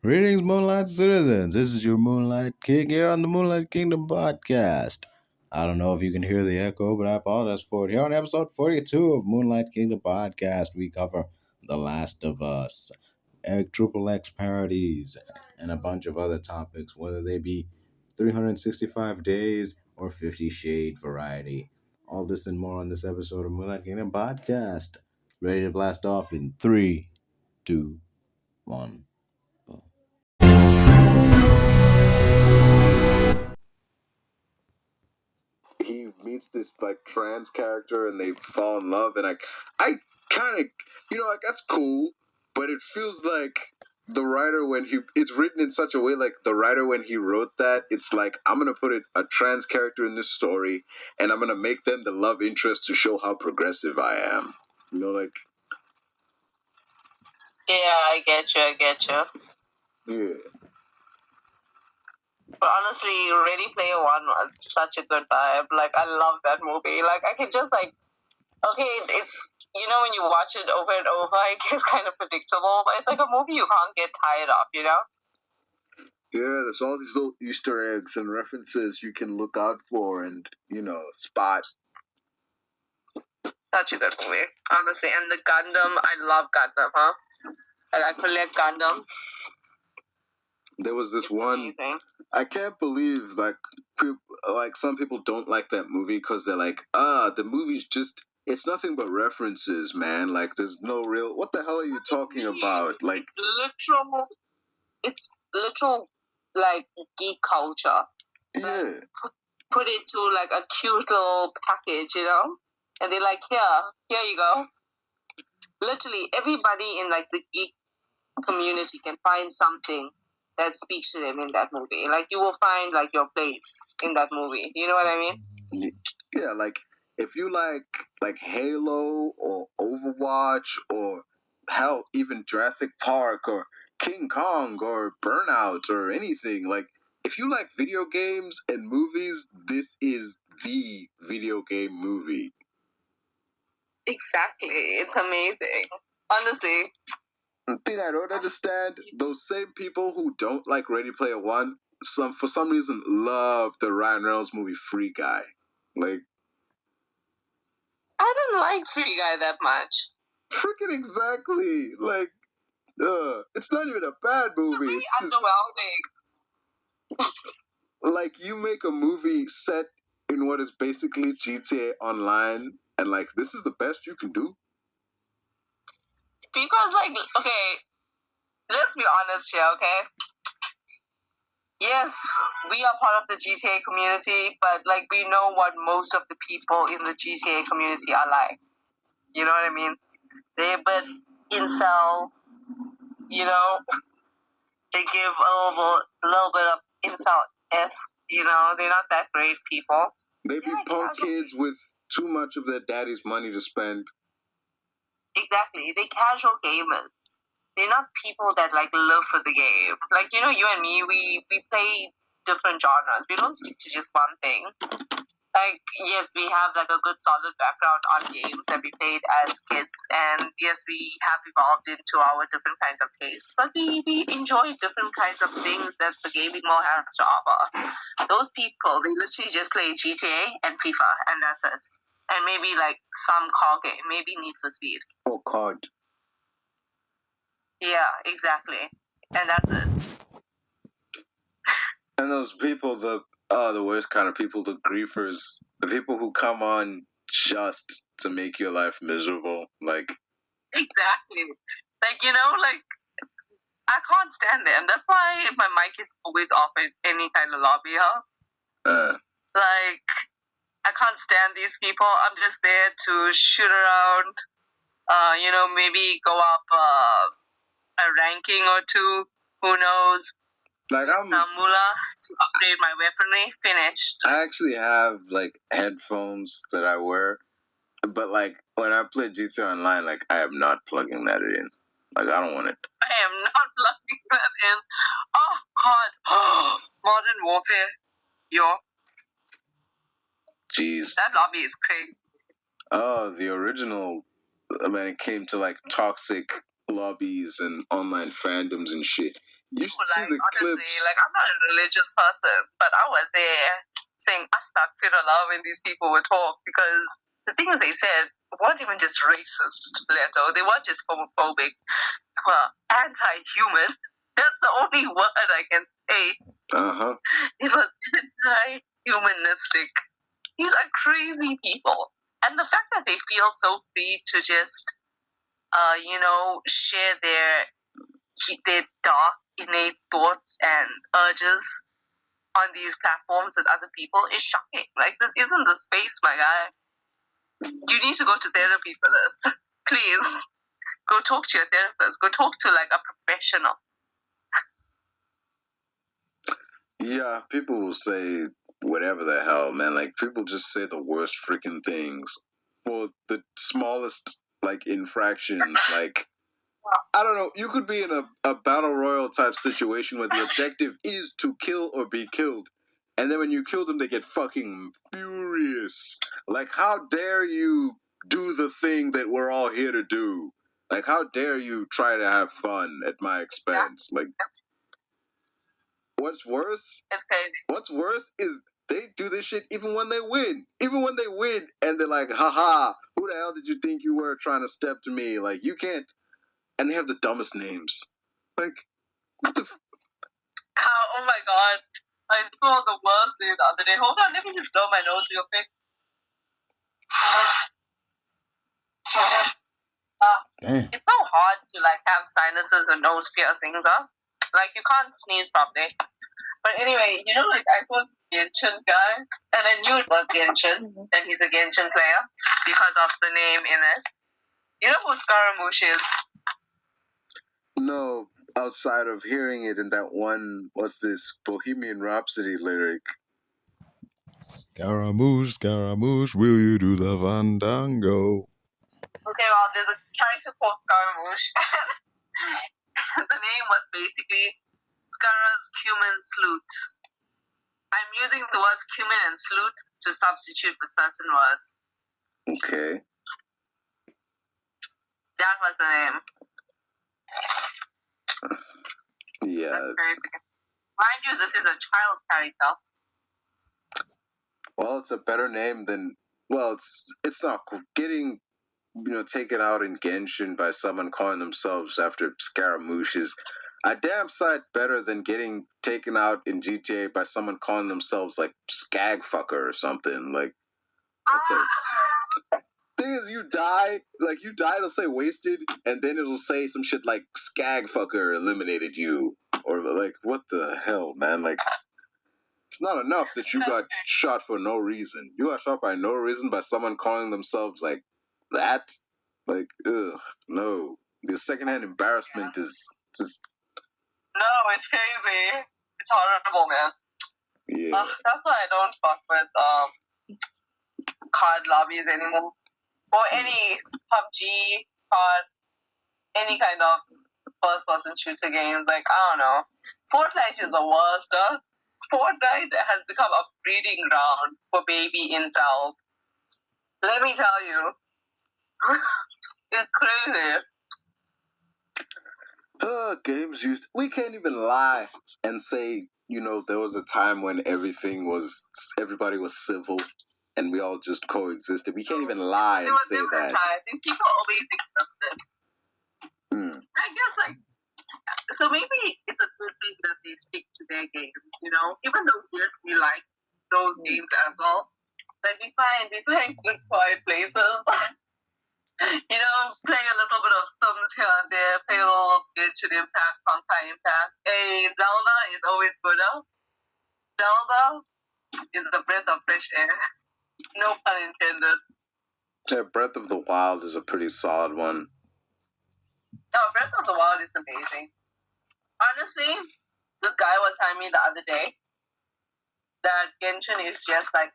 Greetings, Moonlight citizens. This is your Moonlight King here on the Moonlight Kingdom Podcast. I don't know if you can hear the echo, but I apologize for it. Here on episode 42 of Moonlight Kingdom Podcast, we cover The Last of Us, Triple X parodies, and a bunch of other topics, whether they be 365 days or 50 shade variety. All this and more on this episode of Moonlight Kingdom Podcast. Ready to blast off in 3, 2, 1. He meets this like trans character and they fall in love, and I kind of, like that's cool, but it feels like the writer it's written in such a way, like the writer when he wrote that, it's like, I'm gonna put a trans character in this story and I'm gonna make them the love interest to show how progressive I am, like. Yeah, I get you. Yeah. But honestly, Ready Player One was such a good vibe. Like, I love that movie. Like, I can just, like, okay, it's, when you watch it over and over, it gets kind of predictable, but it's like a movie you can't get tired of. Yeah, there's all these little Easter eggs and references you can look out for and, spot. Such a good movie, honestly. And the Gundam, I love Gundam, huh? Like, I collect Gundam. There was this one. Amazing. I can't believe some people don't like that movie because they're like, the movie's just, it's nothing but references, man. Like, there's no real. What the hell are you talking about? Like, it's literal like geek culture. Yeah. Put it to like a cute little package, and they're like, here you go. Literally, everybody in like the geek community can find something that speaks to them in that movie. Like, you will find like your place in that movie. You know what I mean? Yeah, like if you like Halo or Overwatch or hell, even Jurassic Park or King Kong or Burnout or anything, like if you like video games and movies, this is the video game movie. Exactly. It's amazing. Honestly. The thing I don't understand, those same people who don't like Ready Player One, for some reason love the Ryan Reynolds movie Free Guy. Like, I don't like Free Guy that much. Freaking exactly. Like, it's not even a bad movie. It's just underwhelming. Like, you make a movie set in what is basically GTA Online, and like, this is the best you can do. Because, like, okay, let's be honest here, okay? Yes, we are part of the GTA community, but, like, we know what most of the people in the GTA community are like. You know what I mean? They're a bit incel, they give a little bit of incel-esque, they're not that great people. They be punk kids with too much of their daddy's money to spend. Exactly. They're casual gamers. They're not people that, like, live for the game. Like, you and me, we play different genres. We don't stick to just one thing. Like, yes, we have, like, a good solid background on games that we played as kids. And, yes, we have evolved into our different kinds of tastes. But we enjoy different kinds of things that the gaming world has to offer. Those people, they literally just play GTA and FIFA, and that's it. And maybe, like, some car game. Maybe Need for Speed. Or COD. Yeah, exactly. And that's it. And those people, the worst kind of people, the griefers. The people who come on just to make your life miserable. Like... Exactly. Like, I can't stand them. That's why my mic is always off in any kind of lobby, huh? Like... I can't stand these people. I'm just there to shoot around, maybe go up a ranking or two. Who knows? Like, I'm some moolah to upgrade my weaponry. Finished. I actually have like headphones that I wear, but like when I play GTA Online, like I am not plugging that in. Like, I don't want it. I am not plugging that in. Oh God! Modern Warfare. Yo. Jeez. That lobby is crazy. Oh, the original, when it came to like toxic lobbies and online fandoms and shit. You should see the honestly, clips. like, I'm not a religious person, but I was there saying astaghfirullah when these people would talk, because the things they said weren't even just racist, Leto. They weren't just homophobic. They were anti-human. That's the only word I can say. It was anti-humanistic. These are crazy people. And the fact that they feel so free to just, share their dark, innate thoughts and urges on these platforms with other people is shocking. Like, this isn't the space, my guy. You need to go to therapy for this. Please. Go talk to your therapist. Go talk to, like, a professional. Yeah, people will say whatever the hell, man. Like, people just say the worst freaking things for the smallest, like, infractions. Like, I don't know. You could be in a battle royal type situation where the objective is to kill or be killed. And then when you kill them, they get fucking furious. Like, how dare you do the thing that we're all here to do? Like, how dare you try to have fun at my expense? Like, what's worse? It's crazy. What's worse is they do this shit even when they win. Even when they win, and they're like, haha, who the hell did you think you were trying to step to me? Like, you can't. And they have the dumbest names. Like, what the Oh my god. I saw the worst thing the other day. Hold on, let me just blow my nose real quick. Damn. It's so hard to, like, have sinuses or nose piercings, huh? Like, you can't sneeze properly. But anyway, like, I saw the Genshin guy, and I knew it was Genshin, and he's a Genshin player because of the name in it. You know who Scaramouche is? No, outside of hearing it in that one, what's this, Bohemian Rhapsody lyric. Scaramouche, Scaramouche, will you do the fandango? Okay, well, there's a character called Scaramouche. The name was basically Scara's cumin salute. I'm using the words cumin and salute to substitute for certain words. Okay. That was the name. Yeah. That's crazy. Mind you, this is a child character. Well, it's a better name than. Well, it's not cool. Getting, taken out in Genshin by someone calling themselves after Scaramouche is a damn sight better than getting taken out in GTA by someone calling themselves like Skagfucker or something. Like, what the thing is, you die, it'll say wasted, and then it'll say some shit like Skagfucker eliminated you, or like, what the hell, man? Like, it's not enough that you got shot for no reason. You got shot by no reason by someone calling themselves like that. Like, ugh, no. The secondhand embarrassment is just. No, it's crazy. It's horrible, man. Yeah. That's why I don't fuck with card lobbies anymore. Or any PUBG, COD, any kind of first-person shooter games. Like, I don't know. Fortnite is the worst, huh? Fortnite has become a breeding ground for baby incels. Let me tell you. It's crazy. Games used. We can't even lie and say, there was a time when everybody was civil and we all just coexisted. We can't even lie and say that. Time. These people always existed. I guess, like, so maybe it's a good thing that they stick to their games, even though, yes, we like those games as well. Like, we find good quiet places. Play a little bit of Sims here and there, play a little of Genshin Impact, Honkai Impact. Hey, Zelda is always good, huh? Zelda is the breath of fresh air. No pun intended. Yeah, Breath of the Wild is a pretty solid one. No, Breath of the Wild is amazing. Honestly, this guy was telling me the other day that Genshin is just like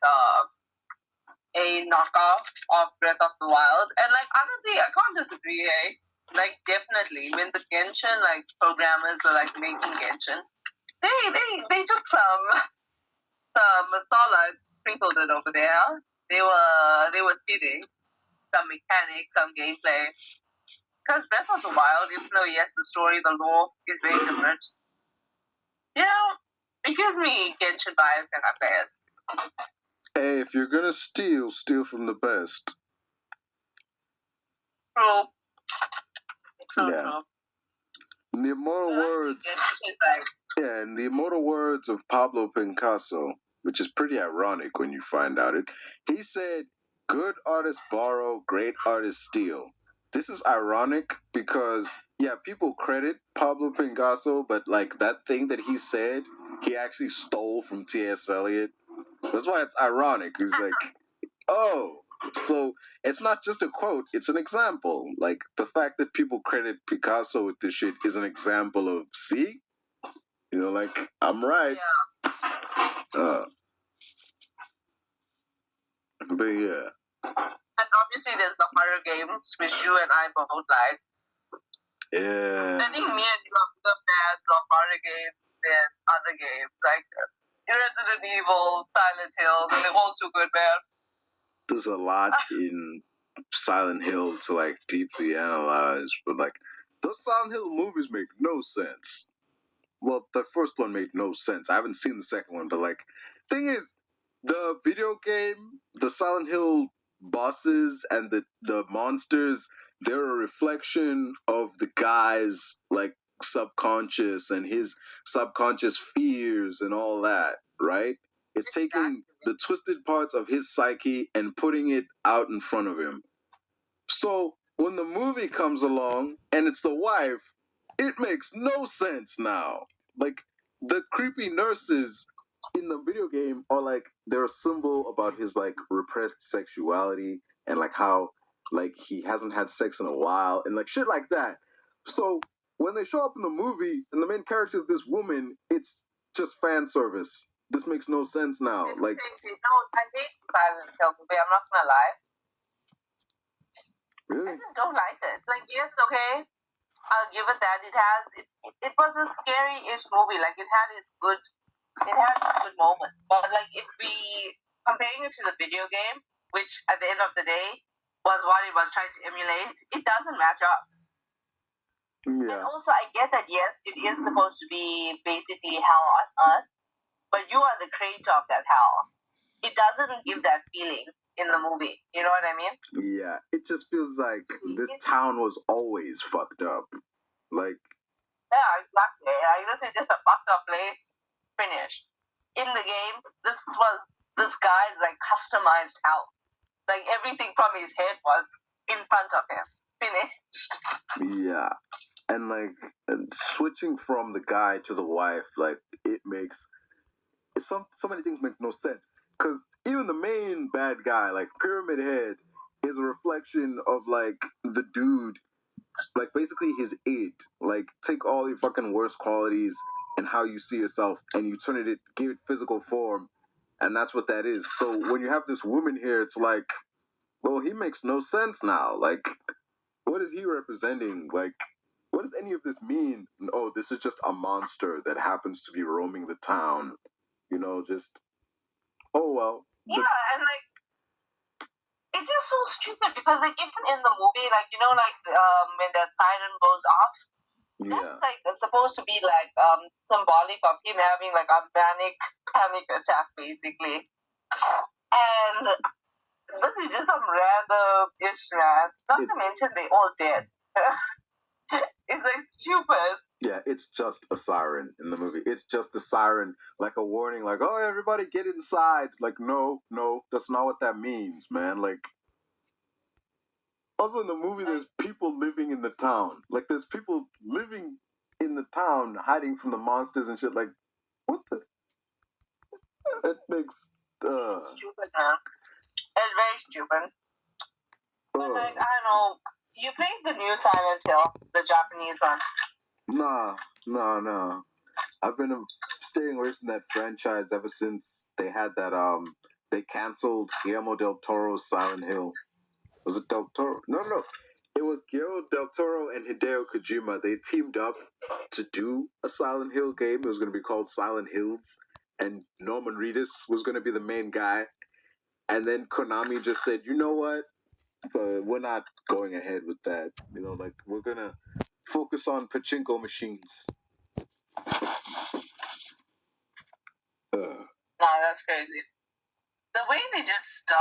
a knockoff of Breath of the Wild. And, like, honestly, I can't disagree, eh? Like, definitely, when the Genshin, like, programmers were, like, making Genshin, they took some masala and sprinkled it over there. They were feeding some mechanics, some gameplay. Because Breath of the Wild, even though, yes, the story, the lore is very different, It gives me Genshin vibes and I play it. Hey, if you're gonna steal from the best. True. Yeah. True. In the immortal words, in the immortal words of Pablo Picasso, which is pretty ironic when you find out it, he said, "Good artists borrow, great artists steal." This is ironic because yeah, people credit Pablo Picasso, but like that thing that he said, he actually stole from T.S. Eliot. That's why it's ironic. He's like, oh, so it's not just a quote, it's an example. Like the fact that people credit Picasso with this shit is an example of, see? You know, like, I'm right. Yeah. But yeah. And obviously there's the horror games, which you and I both like. Yeah. I think me and you are the fans of horror games than other games. Like Resident Evil, Silent Hill, they're all too good, man. There's a lot in Silent Hill to like deeply analyze, but like those Silent Hill movies make no sense. Well, the first one made no sense. I haven't seen the second one, but like, thing is, the video game, the Silent Hill bosses and the monsters, they're a reflection of the guy's like subconscious and his subconscious fears and all that, right? It's taking the twisted parts of his psyche and putting it out in front of him. So when the movie comes along and it's the wife, it makes no sense now. Like the creepy nurses in the video game are like they're a symbol about his like repressed sexuality and like how like he hasn't had sex in a while and like shit like that. So when they show up in the movie and the main character is this woman, it's just fan service. This makes no sense now. It's like crazy. No, I hate Silent Hill movie. I'm not gonna lie. Really? I just don't like it. Like, yes, okay, I'll give it that. It was a scary-ish movie. Like, it had its good moments. But like, if we comparing it to the video game, which at the end of the day was what it was trying to emulate, it doesn't match up. Yeah. And also, I get that yes, it is supposed to be basically hell on earth, but you are the creator of that hell. It doesn't give that feeling in the movie. You know what I mean? Yeah, it just feels like this town was always fucked up. Like, yeah, exactly. Like, this is just a fucked up place. Finished. In the game, this guy's like customized hell. Like everything from his head was in front of him. Finished. Yeah. And like switching from the guy to the wife, like it makes so many things make no sense. Because even the main bad guy, like Pyramid Head, is a reflection of like the dude, like basically his id. Like take all your fucking worst qualities and how you see yourself, and you give it physical form, and that's what that is. So when you have this woman here, it's like, well, he makes no sense now. Like, what is he representing? Like, what does any of this mean? Oh, this is just a monster that happens to be roaming the town. You know, just oh well. Yeah, and like it's just so stupid because like even in the movie, like you know, like when that siren goes off, that's like supposed to be like symbolic of him having like a panic attack basically, and this is just some random ish, man. Not to mention they all dead. It's like stupid. Yeah, it's just a siren in the movie. It's just a siren, like a warning, like, oh, everybody get inside. Like, no, that's not what that means, man. Like, also in the movie, there's people living in the town. Like, there's people living in the town hiding from the monsters and shit. Like, what the? It makes. It's stupid, man. It's very stupid. But, like, I don't know. You played the new Silent Hill, the Japanese one. Nah. I've been staying away from that franchise ever since they had that, they canceled Guillermo del Toro's Silent Hill. Was it Del Toro? No. It was Guillermo del Toro and Hideo Kojima. They teamed up to do a Silent Hill game. It was going to be called Silent Hills. And Norman Reedus was going to be the main guy. And then Konami just said, you know what? We're not going ahead with that. You know, like, we're going to focus on pachinko machines. that's crazy. The way they just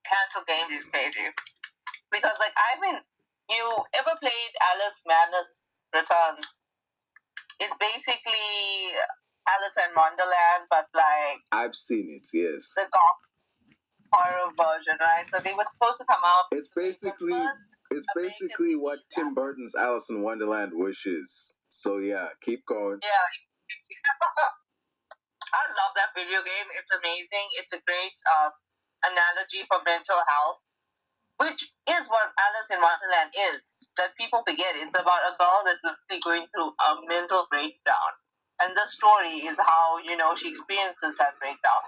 cancel games is crazy. Because, like, you ever played Alice Madness Returns? It's basically Alice in Wonderland, but, like... I've seen it, yes. The goth horror version, right? So they were supposed to come out... It's basically what Tim Burton's Alice in Wonderland wishes. So, yeah, keep going. Yeah. I love that video game. It's amazing. It's a great analogy for mental health, which is what Alice in Wonderland is. That people forget. It's about a girl that's literally going through a mental breakdown. And the story is how, she experiences that breakdown.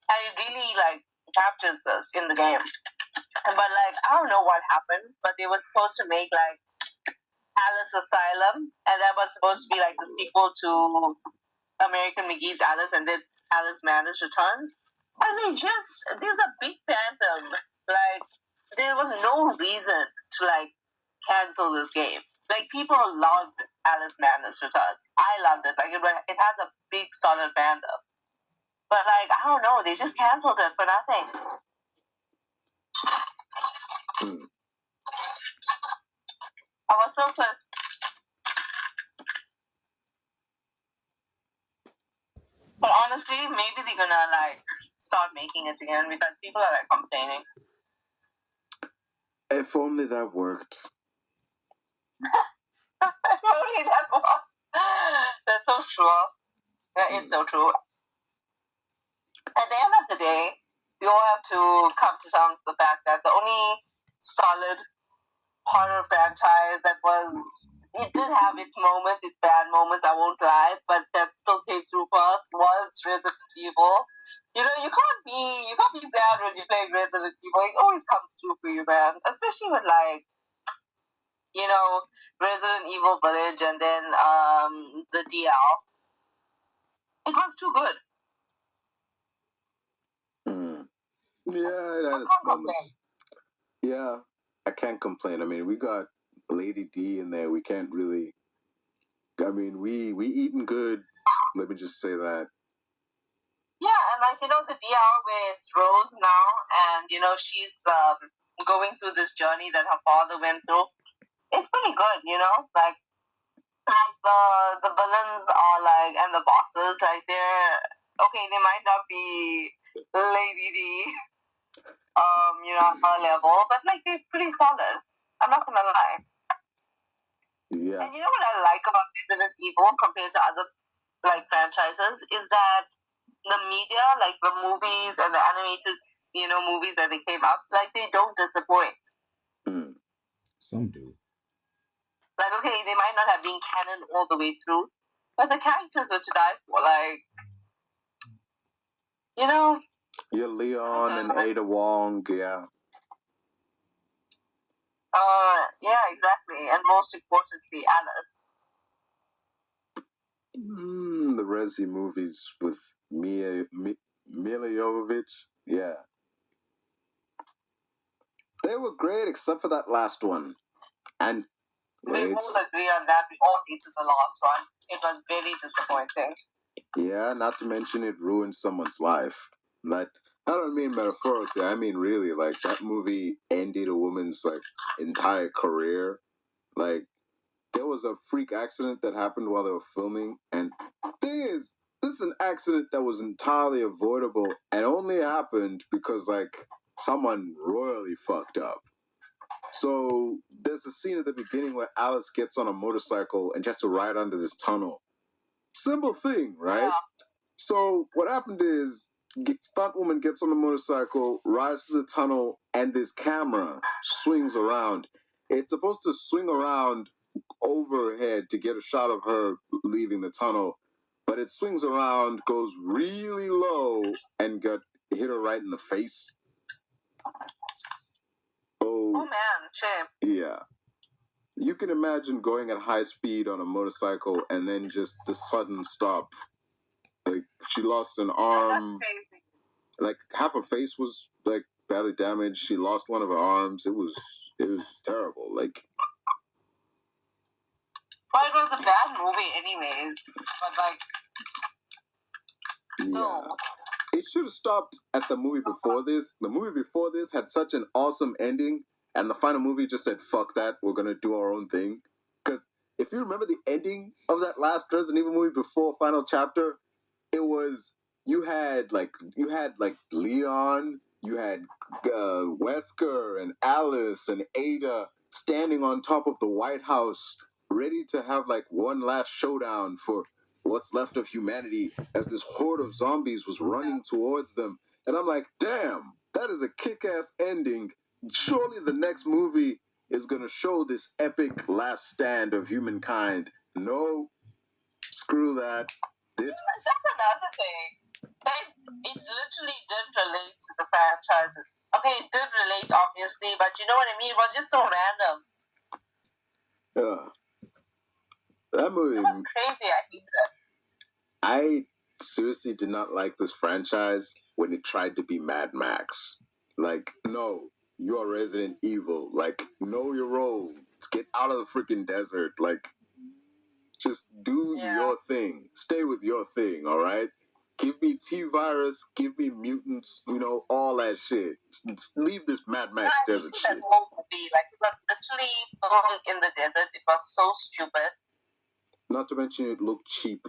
And it really, captures this in the game. But, I don't know what happened, but they were supposed to make, Alice Asylum, and that was supposed to be, the sequel to American McGee's Alice, and then Alice Madness Returns. And there's a big fandom. There was no reason to, cancel this game. People loved Alice Madness Returns. I loved it. It has a big, solid fandom. But, I don't know, they just canceled it for nothing. I was so close. But honestly, maybe they're gonna start making it again because people are complaining. If only that worked. If only that worked. That's so true. It's so true. At the end of the day, we all have to come to terms with the fact that the only solid horror franchise it did have its moments, its bad moments, I won't lie, but that still came through for us was Resident Evil. You can't be sad when you play Resident Evil. It always comes through for you, man. Especially with Resident Evil Village and then the DL. It was too good. Yeah, that is moments. Yeah, I can't complain. I mean, we got Lady D in there. We can't really. I mean, we eating good. Let me just say that. Yeah, and the DL where it's Rose now, and she's going through this journey that her father went through. It's pretty good, the villains are and the bosses they're okay. They might not be Lady D, her level, but they're pretty solid. I'm not gonna lie. Yeah. And you know what I like about Resident Evil compared to other franchises is that the media, the movies and the animated, movies that they came up, they don't disappoint. Some do. Okay, they might not have been canon all the way through, but the characters were to die for. Yeah, Leon and Ada Wong, yeah. Yeah, exactly, and most importantly, Alice. The Resi movies with Mila Jovovich, yeah. They were great except for that last one. And we all agree on that. We all hated the last one. It was very disappointing. Yeah, not to mention it ruined someone's life. I don't mean metaphorically. I mean really. That movie ended a woman's entire career. There was a freak accident that happened while they were filming, and thing is, this is an accident that was entirely avoidable and only happened because someone royally fucked up. So there's a scene at the beginning where Alice gets on a motorcycle and just to ride under this tunnel. Simple thing, right? Yeah. So what happened is, stunt woman gets on the motorcycle, rides through the tunnel, and this camera swings around. It's supposed to swing around over her head to get a shot of her leaving the tunnel, but it swings around, goes really low, and hit her right in the face. Oh man, shame. Yeah. You can imagine going at high speed on a motorcycle and then just the sudden stop. She lost an arm. That's crazy. Half her face was badly damaged. She lost one of her arms. It was terrible. Well, it was a bad movie anyways. But go. It should have stopped at the movie before this. The movie before this had such an awesome ending, and the final movie just said, "Fuck that, we're gonna do our own thing." Because if you remember the ending of that last Resident Evil movie before Final Chapter, it was you had like Leon, you had Wesker and Alice and Ada standing on top of the White House, ready to have like one last showdown for what's left of humanity as this horde of zombies was running towards them. And I'm like, damn, that is a kick-ass ending. Surely the next movie is going to show this epic last stand of humankind. No, screw that. This That's another thing. Like, it literally didn't relate to the franchise. Okay, it did relate, obviously, but you know what I mean? It was just so random. That movie... It was crazy, I think so. I seriously did not like this franchise when it tried to be Mad Max. Like, no, you're Resident Evil. Like, know your role. Let's get out of the freaking desert. Like, just do your thing. Stay with your thing, all right? Give me T-Virus, give me mutants, you know, all that shit. Just leave this Mad Max desert shit. That whole movie, like, it was literally filmed in the desert. It was so stupid. Not to mention it looked cheap.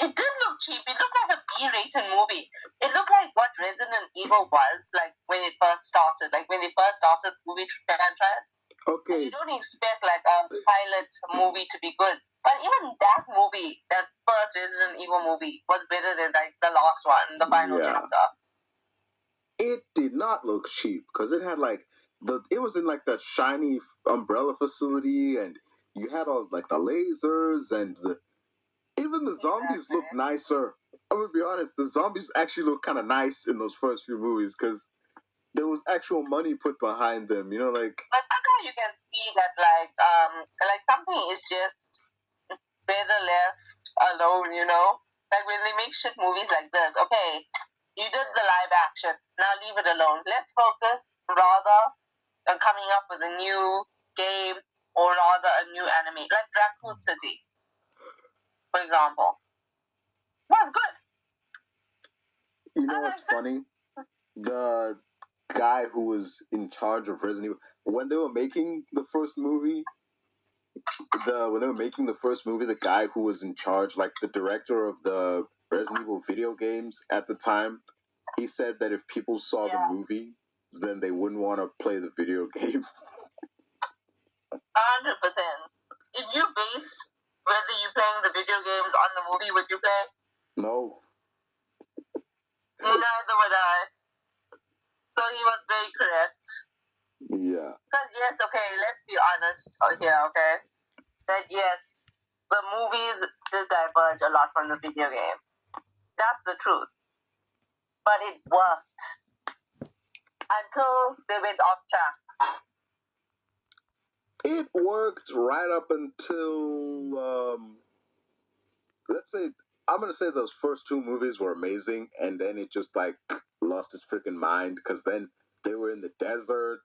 It did look cheap. It looked like a B-rated movie. It looked like what Resident Evil was, like, when it first started. Like, when they first started the movie franchise. Okay. And you don't expect, like, a pilot movie to be good. But even that movie, that first Resident Evil movie, was better than, like, the last one, the final chapter. It did not look cheap, because it had, like, it was in, like, that shiny umbrella facility, and you had all, like, the lasers, and even the zombies look nicer. I'm gonna be honest, the zombies actually look kind of nice in those first few movies because there was actual money put behind them. You know, like. But that's how you can see that, like something is just better left alone. You know, like when they make shit movies like this. Okay, you did the live action. Now leave it alone. Let's focus rather on coming up with a new game or rather a new anime, like Raccoon City, for example. Was good. You know what's funny? The guy who was in charge of Resident Evil, when they were making the first movie, the guy who was in charge, like the director of the Resident Evil video games at the time, he said that if people saw the movie, then they wouldn't want to play the video game. 100%. If you based whether you're playing the video games on the movie, would you play? No. Neither would I. So he was very correct. Yeah. Because yes, okay, let's be honest here, okay? That yes, the movies did diverge a lot from the video game. That's the truth. But it worked. Until they went off track. It worked right up until, let's say, I'm going to say those first two movies were amazing, and then it just, like, lost its freaking mind, because then they were in the desert,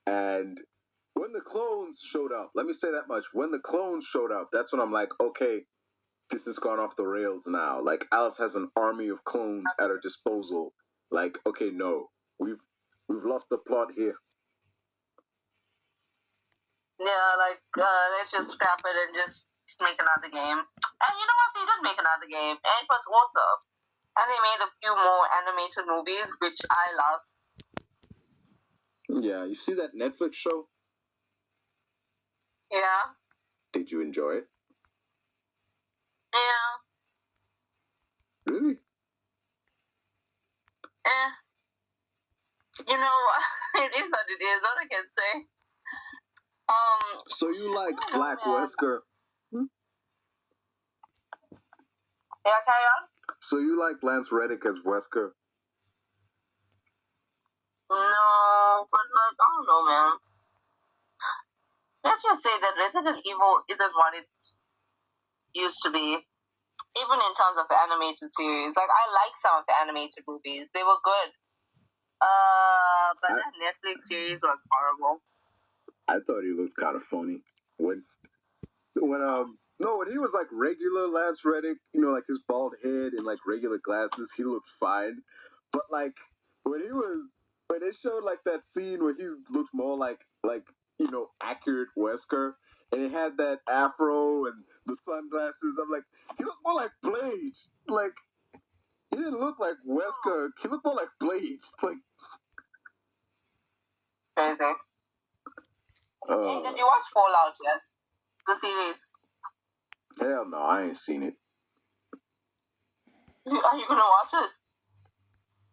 and when the clones showed up, let me say that much, when the clones showed up, that's when I'm like, okay, this has gone off the rails now. Like, Alice has an army of clones at her disposal. Like, okay, no, we've lost the plot here. Yeah, like, let's just scrap it and just make another game. And you know what? They did make another game, and it was awesome. And they made a few more animated movies, which I love. Yeah, you see that Netflix show? Yeah. Did you enjoy it? Yeah. Really? You know, it is what it is, what I can say. So you like Black Wesker? Yeah, carry on? So you like Lance Reddick as Wesker? No, but like, I don't know, man. Let's just say that Resident Evil isn't what it used to be. Even in terms of the animated series. Like, I like some of the animated movies. They were good. But that Netflix series was horrible. I thought he looked kind of funny. When No, when he was like regular Lance Reddick, you know, like his bald head and like regular glasses, he looked fine. But like when they showed like that scene where he looked more like you know, accurate Wesker, and he had that afro and the sunglasses, I'm like, he looked more like Blade. Like he didn't look like Wesker. He looked more like Blade. Like Crazy. Hey, did you watch Fallout yet? The series. Hell no, I ain't seen it. Are you gonna watch it?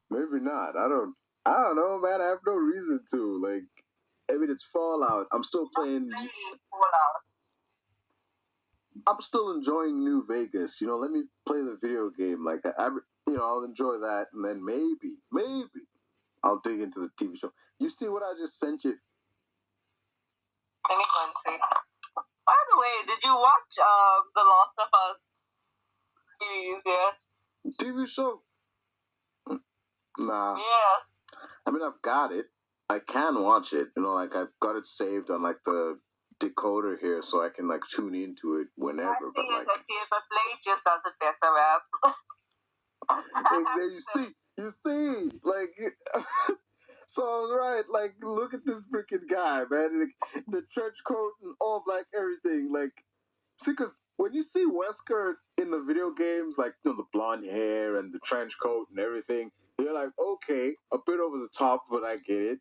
Maybe not. I don't know, man. I have no reason to. Like, I mean, it's Fallout. I'm still playing. Fallout. I'm still enjoying New Vegas. You know, let me play the video game. Like, you know, I'll enjoy that, and then maybe I'll dig into the TV show. You see what I just sent you? Let me go and see. By the way, did you watch The Last of Us series yet? TV show? Nah. Yeah. I mean, I've got it. I can watch it. You know, like I've got it saved on like the decoder here, so I can like tune into it whenever. I see but like, but Blade just does it better, exactly. You see, like. So I was right. Like, look at this freaking guy, man. Like, the trench coat and all black everything. Like, see, because when you see Wesker in the video games, like, you know, the blonde hair and the trench coat and everything, you're like, okay, a bit over the top, but I get it.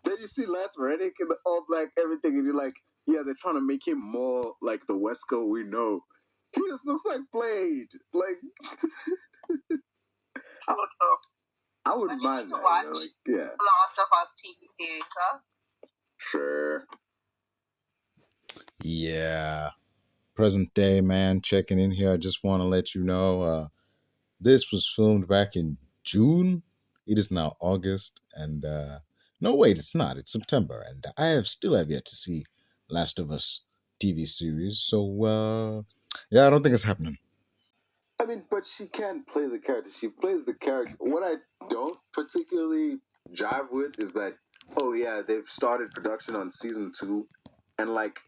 Then you see Lance Reddick in the all black everything, and you're like, yeah, they're trying to make him more like the Wesker we know. He just looks like Blade. Like, I wouldn't mind that. Watch you know, like, yeah. Last of Us TV series, huh? Sure. Yeah. Present day, man, checking in here. I just want to let you know this was filmed back in June. It is now August, and no, wait, it's not. It's September, and I still have yet to see Last of Us TV series. So, yeah, I don't think it's happening. I mean, but she can't play the character. She plays the character. What I don't particularly jive with is that, oh yeah, they've started production on season 2, and like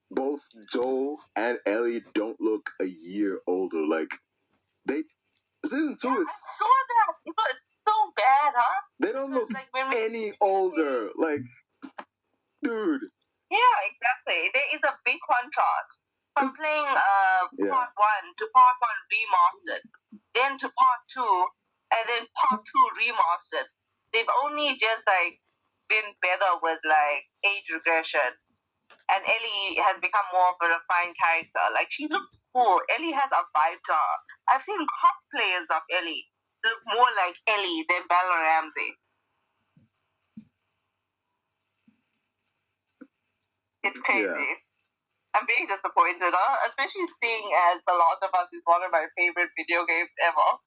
both Joel and Ellie don't look a year older. Like season 2 is. I saw that. It was so bad, huh? They don't look like any older. Like, dude. Yeah, exactly. There is a big contrast from playing part 1 to part 1 remastered, then to part 2, and then part 2 remastered. They've only just like been better with like age regression, and Ellie has become more of a refined character. Like, she looks cool. Ellie has a vibe to her. I've seen cosplayers of Ellie look more like Ellie than Bella Ramsey. It's crazy. Yeah. I'm very disappointed, especially seeing as The Last of Us is one of my favorite video games ever.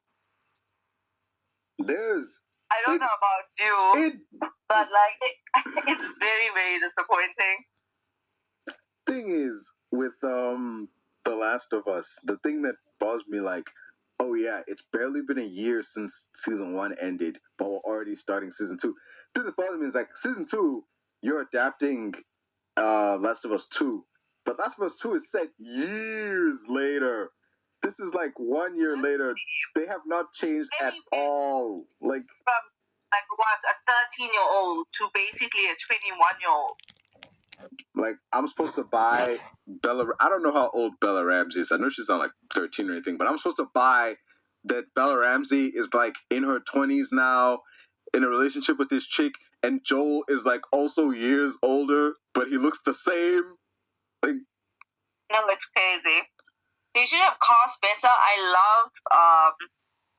I don't know about you, but like it's very, very disappointing. Thing is, with The Last of Us, the thing that bothers me, like, oh yeah, it's barely been a year since season 1 ended, but we're already starting season 2. The thing that bothers me is like season 2, you're adapting Last of Us 2. But Last of Us 2 is set years later. This is like 1 year later. They have not changed at all. Like, from like what, a 13-year-old to basically a 21-year-old. Like, I'm supposed to buy Bella. I don't know how old Bella Ramsey is. I know she's not like 13 or anything, but I'm supposed to buy that Bella Ramsey is like in her 20s now, in a relationship with this chick, and Joel is like also years older, but he looks the same. Like, no, it's crazy. They should have cast better. I love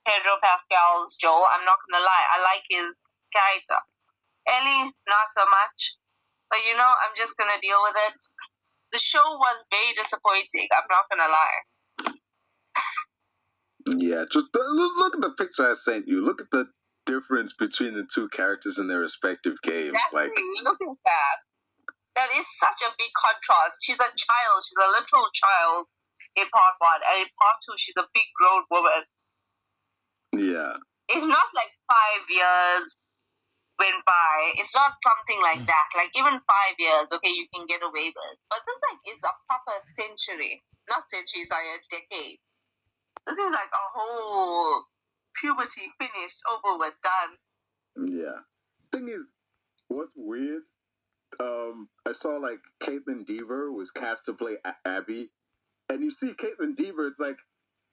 Pedro Pascal's Joel. I'm not gonna lie, I like his character. Ellie, not so much. But you know, I'm just gonna deal with it. The show was very disappointing. I'm not gonna lie. Yeah, just look at the picture I sent you. Look at the difference between the two characters in their respective games. Exactly. Like, look at that. That is such a big contrast. She's a child. She's a literal child in part 1, and in part 2, she's a big grown woman. Yeah. It's not like 5 years went by. It's not something like that. Like even 5 years, okay, you can get away with. But this like is a proper century, not century, sorry, a decade. This is like a whole puberty finished, over with, done. Yeah. Thing is, what's weird? I saw like Caitlin Deaver was cast to play Abby, and you see Caitlin Deaver. It's like,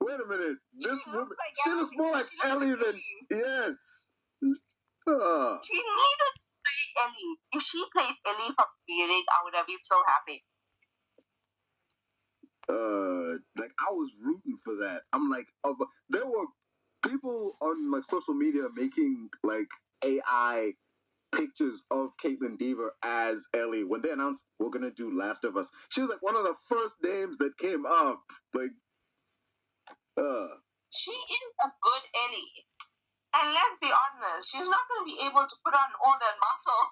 wait a minute, this woman, she looks more like Ellie than yes. She needed to play Ellie. If she played Ellie from the beginning, I would have been so happy. Like I was rooting for that. I'm like, there were people on like social media making like AI pictures of Caitlin Deaver as Ellie when they announced we're gonna do Last of Us. She was like one of the first names that came up. Like, she is a good Ellie. And let's be honest, she's not going to be able to put on all that muscle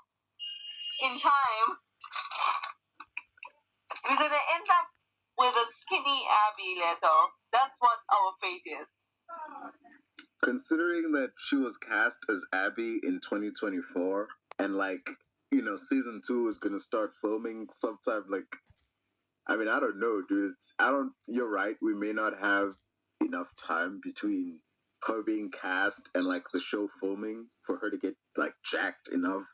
in time. We're going to end up with a skinny Abby Leto. That's what our fate is. Considering that she was cast as Abby in 2024, and like, you know, season 2 is going to start filming sometime, like, I mean, I don't know, dude. You're right, we may not have enough time between her being cast and like the show filming for her to get like jacked enough.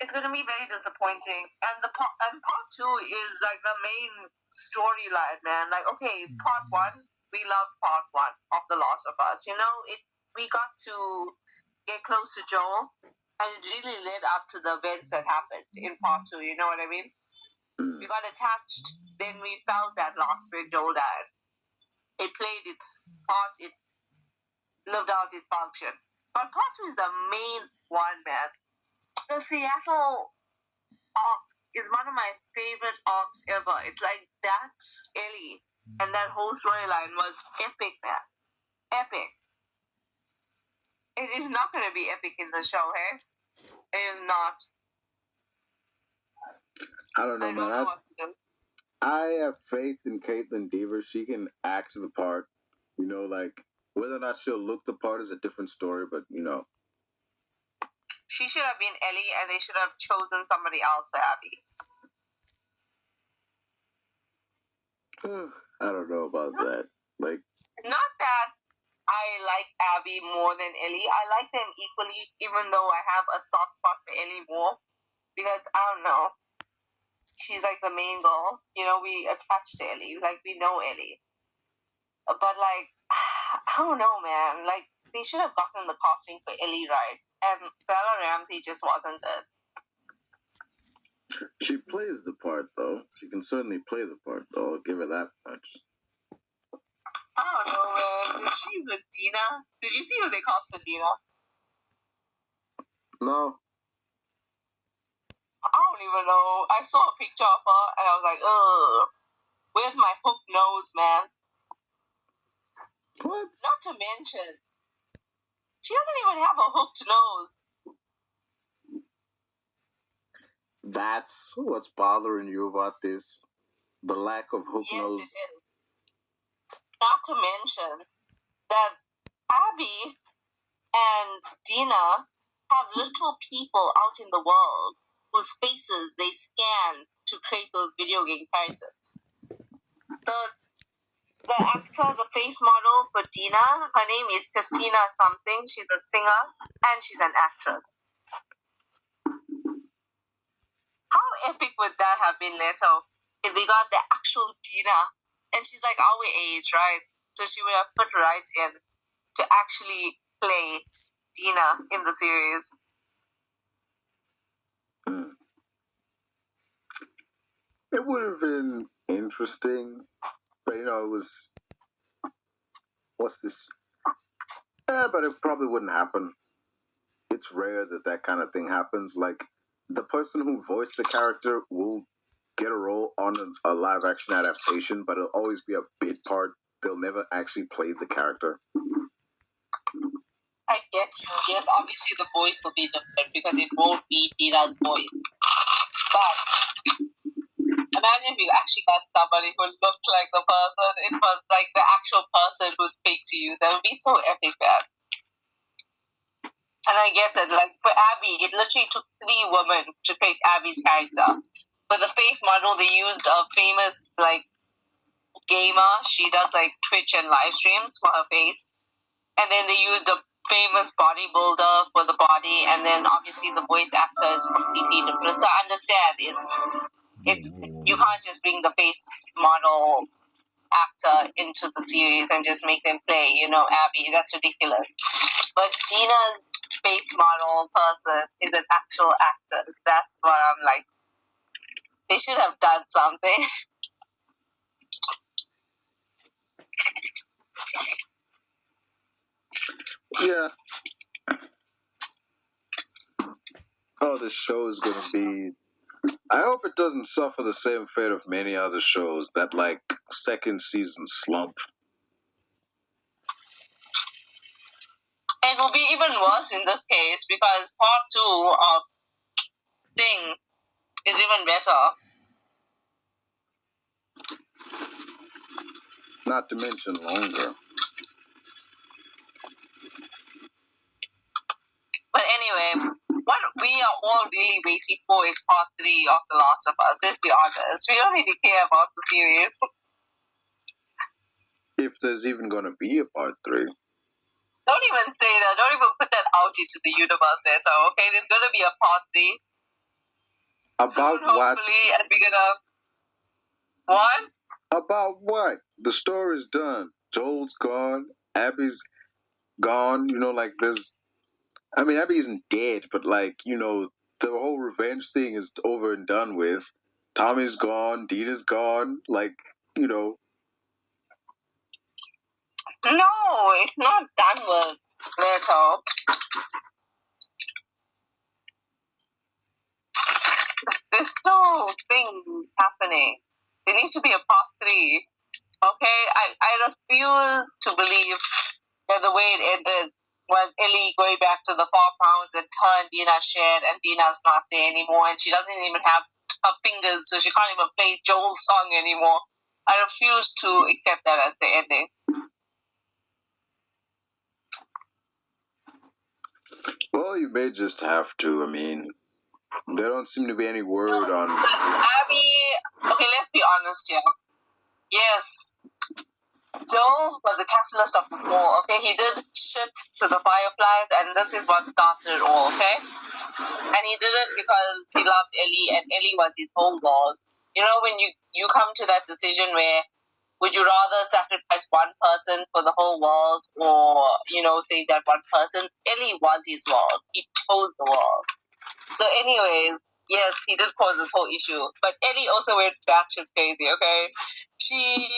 It's gonna be very disappointing, and part 2 is like the main storyline, man. Like, okay, part 1, we loved part 1 of The Last of Us. You know, we got to get close to Joel, and it really led up to the events that happened in part 2. You know what I mean? We got attached. Then we felt that loss where Joel died. It played its part. It lived out its function. But part 2 is the main one, man. The Seattle arc is one of my favorite arcs ever. It's like that's Ellie, and that whole storyline was epic, man. Epic. It is not going to be epic in the show, hey? It is not. I don't know, man. I have faith in Caitlin Deaver. She can act the part. You know, like, whether or not she'll look the part is a different story, but, you know. She should have been Ellie, and they should have chosen somebody else for Abby. I don't know about that. Like, not that I like Abby more than Ellie. I like them equally, even though I have a soft spot for Ellie more. Because, I don't know, she's like the main girl. You know, we attach to Ellie. Like, we know Ellie. But, like, I don't know, man. Like, they should have gotten the casting for Ellie right. And Bella Ramsey just wasn't it. She plays the part, though. She can certainly play the part, though. I'll give her that much. I don't know, man. She's with Dina. Did you see who they cast for Dina? No. I don't even know. I saw a picture of her, and I was like, ugh. Where's my hooked nose, man? What? Not to mention, she doesn't even have a hooked nose. That's what's bothering you about this? The lack of hook nose? Yes, it is. Not to mention that Abby and Dina have little people out in the world whose faces they scan to create those video game characters. The actor, the face model for Dina, her name is Christina something. She's a singer and she's an actress. How epic would that have been, Leto, if they got the actual Dina? And she's like our age, right? So she would have put right in to actually play Dina in the series. It would have been interesting, but you know, it was. What's this? Yeah, but it probably wouldn't happen. It's rare that that kind of thing happens. Like, the person who voiced the character will get a role on a live action adaptation, but it'll always be a bit part. They'll never actually play the character. I get you. Yes, obviously the voice will be different because it won't be Dina's voice. But imagine if you actually got somebody who looked like the person. It was like the actual person who speaks to you. That would be so epic, man. And I get it. Like for Abby, it literally took 3 women to create Abby's character. For the face model, they used a famous like gamer. She does like Twitch and live streams for her face. And then they used a famous bodybuilder for the body, and then obviously the voice actor is completely different. So I understand it's you can't just bring the face model actor into the series and just make them play, Abby. That's ridiculous. But Gina's face model person is an actual actress. That's what I'm like. They should have done something. Yeah. Oh, this show is gonna be. I hope it doesn't suffer the same fate of many other shows that like second season slump. It will be even worse in this case because part 2 of Thing is even better. Not to mention longer. But anyway, what we are all really waiting for is part 3 of The Last of Us. Let's be honest. We don't really care about the series. If there's even gonna be a part 3. Don't even say that. Don't even put that out into the universe yet. So, okay, there's gonna be a part 3. About soon, what? Hopefully, and we're gonna... What? About what? The story's done. Joel's gone. Abby's gone. Like there's. I mean, Abby isn't dead, but like the whole revenge thing is over and done with. Tommy's gone. Dina's gone. Like No, it's not done with Myrtle. There's still things happening. There needs to be a part 3. Okay? I refuse to believe that the way it ended was Ellie going back to the farmhouse and her and Dina shared, and Dina's not there anymore, and she doesn't even have her fingers, so she can't even play Joel's song anymore. I refuse to accept that as the ending. Well, you may just have to. I mean, there don't seem to be any word on. Abby, okay, let's be honest here. Yes, Joel was the catalyst of this all, okay? He did shit to the Fireflies, and this is what started it all, okay? And he did it because he loved Ellie, and Ellie was his whole world. When you come to that decision where would you rather sacrifice one person for the whole world or, save that one person? Ellie was his world. He chose the world. So anyways, yes, he did cause this whole issue. But Ellie also went batshit crazy, okay? She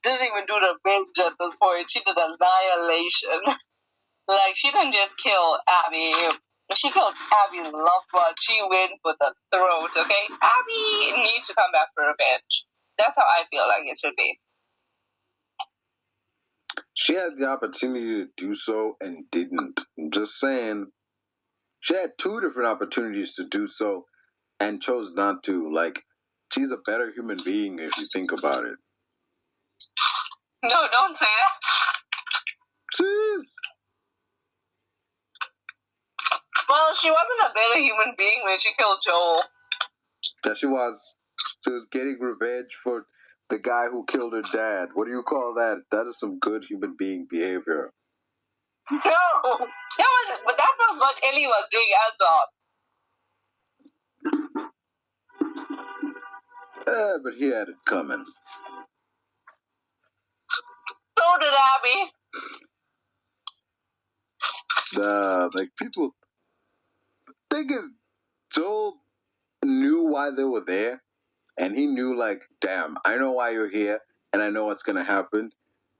didn't even do the binge at this point. She did annihilation. Like, she didn't just kill Abby. She killed Abby's loved one. She went for the throat, okay? Abby needs to come back for revenge. That's how I feel like it should be. She had the opportunity to do so and didn't. I'm just saying. She had 2 different opportunities to do so and chose not to. Like, she's a better human being if you think about it. No, don't say that. Jeez. Well, she wasn't a better human being when she killed Joel. Yeah, she was. She was getting revenge for the guy who killed her dad. What do you call that? That is some good human being behavior. No, but that was what Ellie was doing as well. But he had it coming. So did Abby. People. Thing is, Joel knew why they were there, and he knew, like, damn, I know why you're here, and I know what's gonna happen.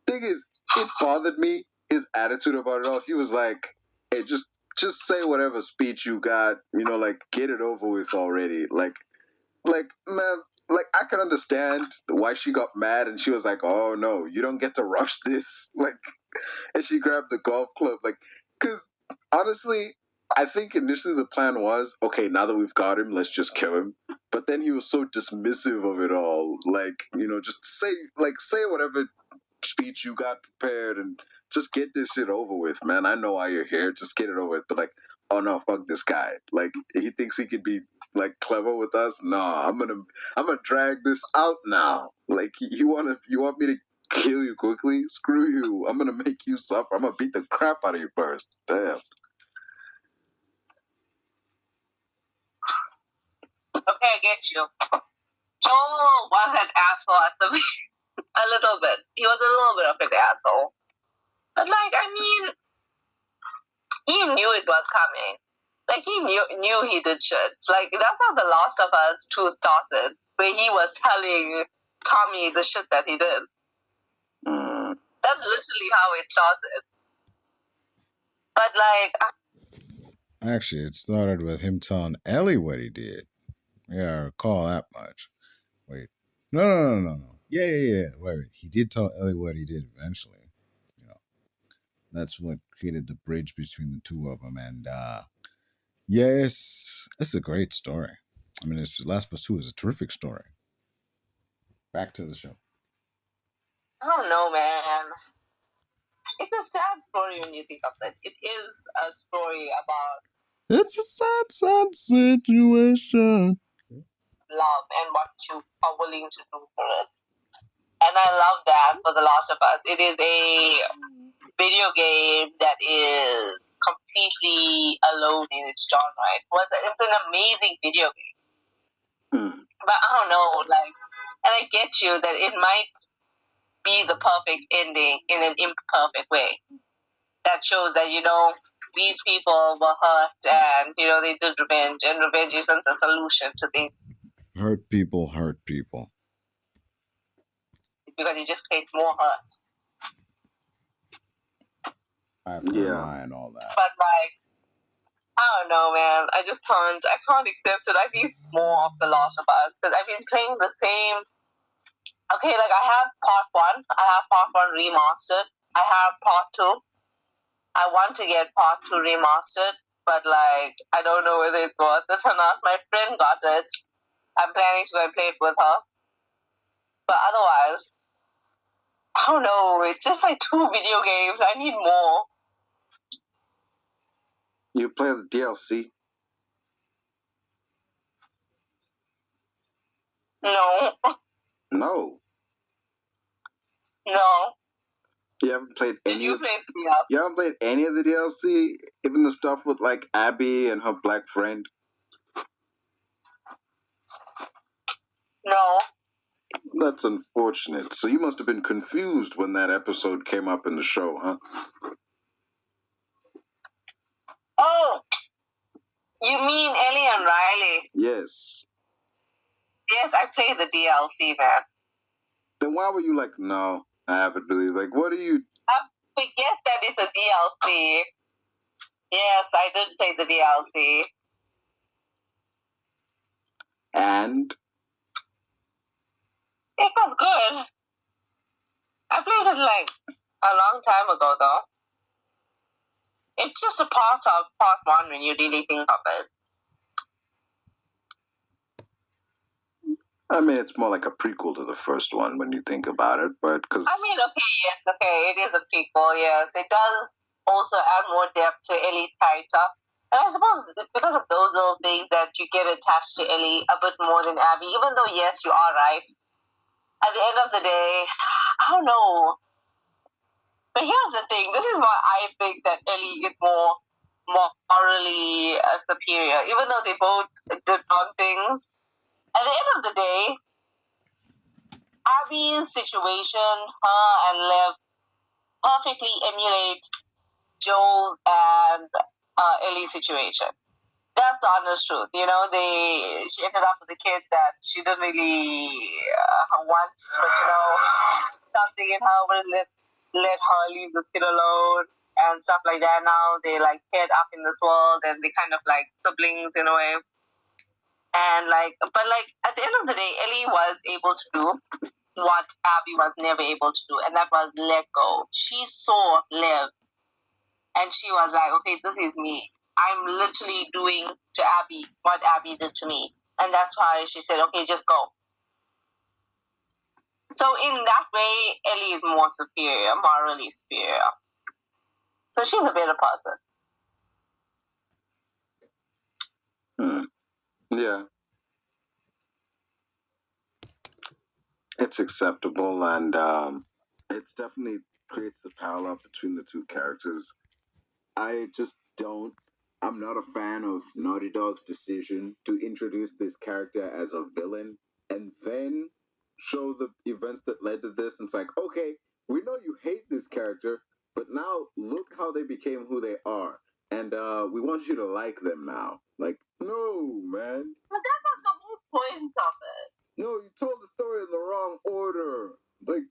Thing is, it bothered me, his attitude about it all. He was like, hey, just say whatever speech you got, like, get it over with already. Like, man, like, I can understand why she got mad, and she was like, oh, no, you don't get to rush this. Like, and she grabbed the golf club, like, because, honestly, I think initially the plan was, okay, now that we've got him, let's just kill him. But then he was so dismissive of it all. Like, just say whatever speech you got prepared and just get this shit over with, man. I know why you're here. Just get it over with. But like, oh no, fuck this guy. Like he thinks he could be like clever with us. No, I'm gonna drag this out now. Like you want me to kill you quickly? Screw you. I'm gonna make you suffer. I'm gonna beat the crap out of you first. Damn. Okay, I get you. Joel was an asshole at the a little bit. He was a little bit of an asshole. But like, I mean, he knew it was coming. Like he knew he did shit. Like that's how The Last of Us 2 started, where he was telling Tommy the shit that he did. That's literally how it started. But like, Actually, it started with him telling Ellie what he did. Yeah, I recall that much. Wait, no. Yeah. Wait. He did tell Ellie what he did eventually. You know, that's what created the bridge between the two of them. And yes, it's a great story. I mean, Last of Us 2 is a terrific story. Back to the show. I don't know, man. It's a sad story when you think of it. It is a story about It's a sad situation. love and what you are willing to do for it. And I love that for The Last of Us. It is a video game that is completely alone in its genre. It's an amazing video game. But I don't know, like, and I get you that it might be the perfect ending in an imperfect way. That shows that, these people were hurt and, they did revenge, and revenge isn't the solution to things. Hurt people. Because it just creates more hurt. And all that. But like, I don't know, man. I can't accept it. I need more of The Last of Us because I've been playing the same. Okay, like I have part 1. I have part 1 remastered. I have part 2. I want to get part 2 remastered, but like I don't know whether it's worth it or not. My friend got it. I'm planning to go and play it with her. But otherwise, I don't know. It's just like 2 video games. I need more. You play the DLC? No. No. You haven't played any. You played the DLC? You haven't played any of the DLC, even the stuff with like Abby and her black friend. No. That's unfortunate. So you must have been confused when that episode came up in the show, huh? Oh, you mean Ellie and Riley? Yes. Yes, I played the DLC, man. Then why were you like, no, I haven't really? Like, what are you? I forget that it's a DLC. Yes, I did play the DLC. And? It was good. I played it like a long time ago, though. It's just a part of part 1 when you really think of it. I mean, it's more like a prequel to the first one when you think about it, but because... I mean, okay, it is a prequel, yes. It does also add more depth to Ellie's character. And I suppose it's because of those little things that you get attached to Ellie a bit more than Abby, even though, yes, you are right. At the end of the day, I don't know. But here's the thing. This is why I think that Ellie is more morally superior, even though they both did wrong things. At the end of the day, Abby's situation, her and Liv, perfectly emulate Joel's and Ellie's situation. That's the honest truth. She ended up with a kid that she didn't really want, but something in her will let her leave this kid alone and stuff like that. Now they like paired up in this world and they kind of like siblings in a way. And but at the end of the day, Ellie was able to do what Abby was never able to do, and that was let go. She saw Liv, and she was like, okay, this is me. I'm literally doing to Abby what Abby did to me. And that's why she said, okay, just go. So in that way, Ellie is more superior, morally superior. So she's a better person. Yeah, it's acceptable, and it's definitely creates the parallel between the two characters. I just don't. I'm not a fan of Naughty Dog's decision to introduce this character as a villain and then show the events that led to this. And it's like, okay, we know you hate this character, but now look how they became who they are, and we want you to like them now. Like, no, man. But that's not the whole point of it. No, you told the story in the wrong order. Like,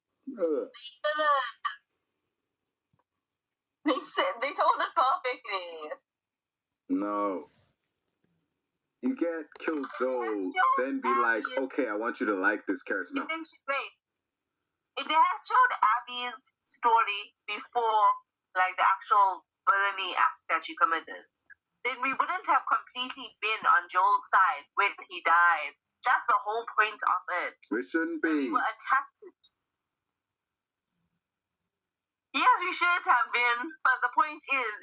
They told it perfectly. no. You can't kill Joel, then be like, okay, I want you to like this character now. Wait. If they had showed Abby's story before, like, the actual villainy act that she committed, then we wouldn't have completely been on Joel's side when he died. That's the whole point of it. We shouldn't be. We were attacked. Yes, we should have been, but the point is,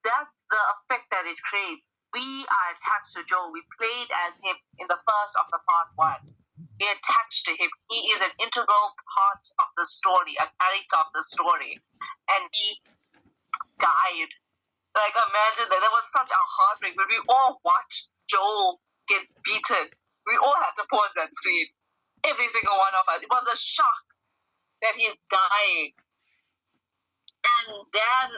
that's the effect that it creates. We are attached to Joel. We played as him in the first of the part one. We're attached to him. He is an integral part of the story, a character of the story. And he died. Like, imagine that. That was such a heartbreak. When we all watched Joel get beaten, we all had to pause that screen. Every single one of us. It was a shock that he's dying. And then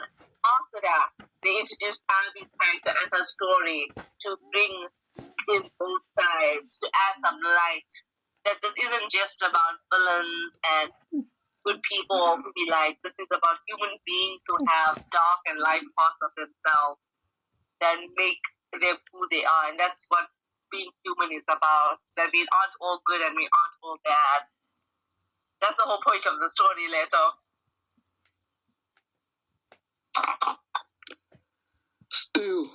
after that, they introduced Abby's character and her story to bring in both sides, to add some light. That this isn't just about villains and good people who be like, this is about human beings who have dark and light parts of themselves that make them who they are. And that's what being human is about. That we aren't all good and we aren't all bad. That's the whole point of the story, Leto. Still.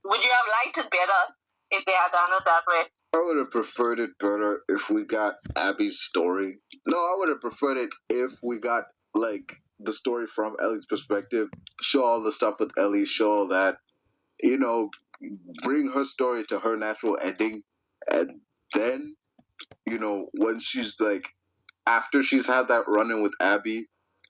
Would you have liked it better if they had done it that way? I would have preferred it better if we got Abby's story. No, I would have preferred it if we got, like, the story from Ellie's perspective. Show all the stuff with Ellie, show all that. You know, bring her story to her natural ending. And then, you know, when she's, like, after she's had that run-in with Abby,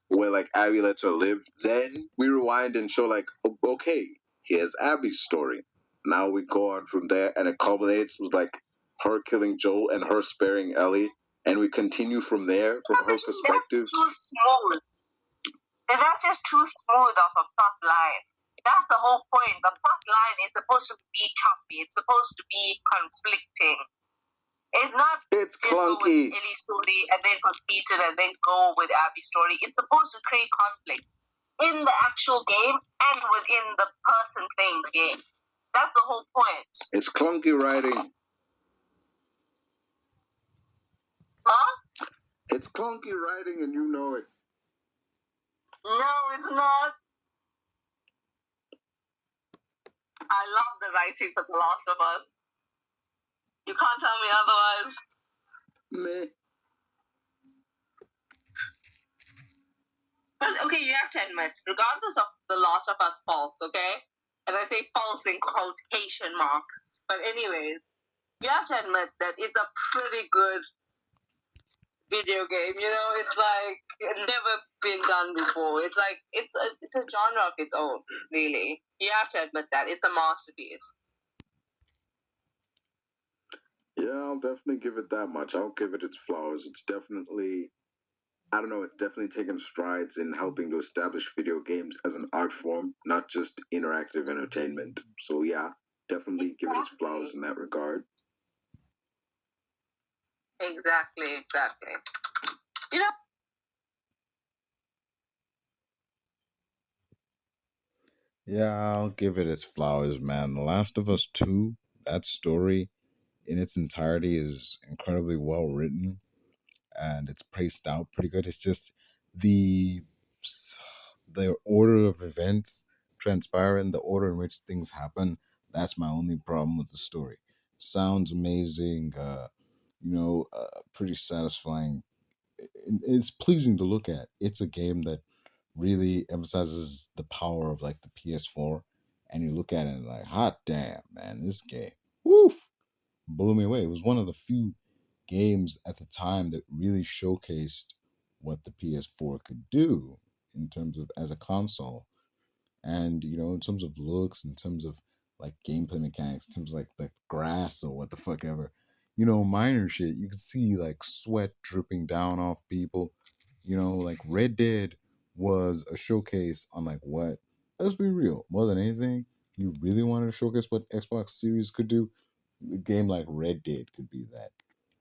where, like, Abby lets her live, then we rewind and show, like, okay, here's Abby's story. Now we go on from there, and it culminates with, like, her killing Joel and her sparing Ellie, and we continue from there, from her perspective. That's too smooth. And that's just too smooth of a plot line. That's the whole point. The plot line is supposed to be choppy. It's supposed to be conflicting. It's not It's just go clunky. with Ellie's story and then complete it and then go with Abby's story. It's supposed to create conflict in the actual game and within the person playing the game. That's the whole point. It's clunky writing. Huh? It's clunky writing, and you know it. No, it's not. I love the writing for The Last of Us. You can't tell me otherwise. Meh. But okay, you have to admit, regardless of The Last of Us faults, okay? And I say false in quotation marks. But anyways, you have to admit that it's a pretty good video game. You know, it's like never been done before. It's like it's a genre of its own, really. You have to admit that it's a masterpiece. Yeah, I'll definitely give it that much. I'll give it its flowers. It's definitely, I don't know, it's definitely taken strides in helping to establish video games as an art form, not just interactive entertainment. So yeah, definitely give it its flowers in that regard. Exactly. You know, Yeah, I'll give it its flowers, man. The Last of Us 2, that story in its entirety is incredibly well written and it's paced out pretty good. It's just the the order of events transpiring, the order in which things happen. That's my only problem with the story. Sounds amazing, pretty satisfying it's pleasing to look at. It's a game that really emphasizes the power of like the PS4, and you look at it and like, hot damn, man, this game, woof, blew me away. It was one of the few games at the time that really showcased what the PS4 could do in terms of as a console, and in terms of looks, in terms of like gameplay mechanics, in terms of like the grass or what the fuck ever, minor shit. You could see like sweat dripping down off people. Like Red Dead was a showcase on like what. Let's be real. More than anything, you really wanted to showcase what Xbox Series could do. A game like Red Dead could be that.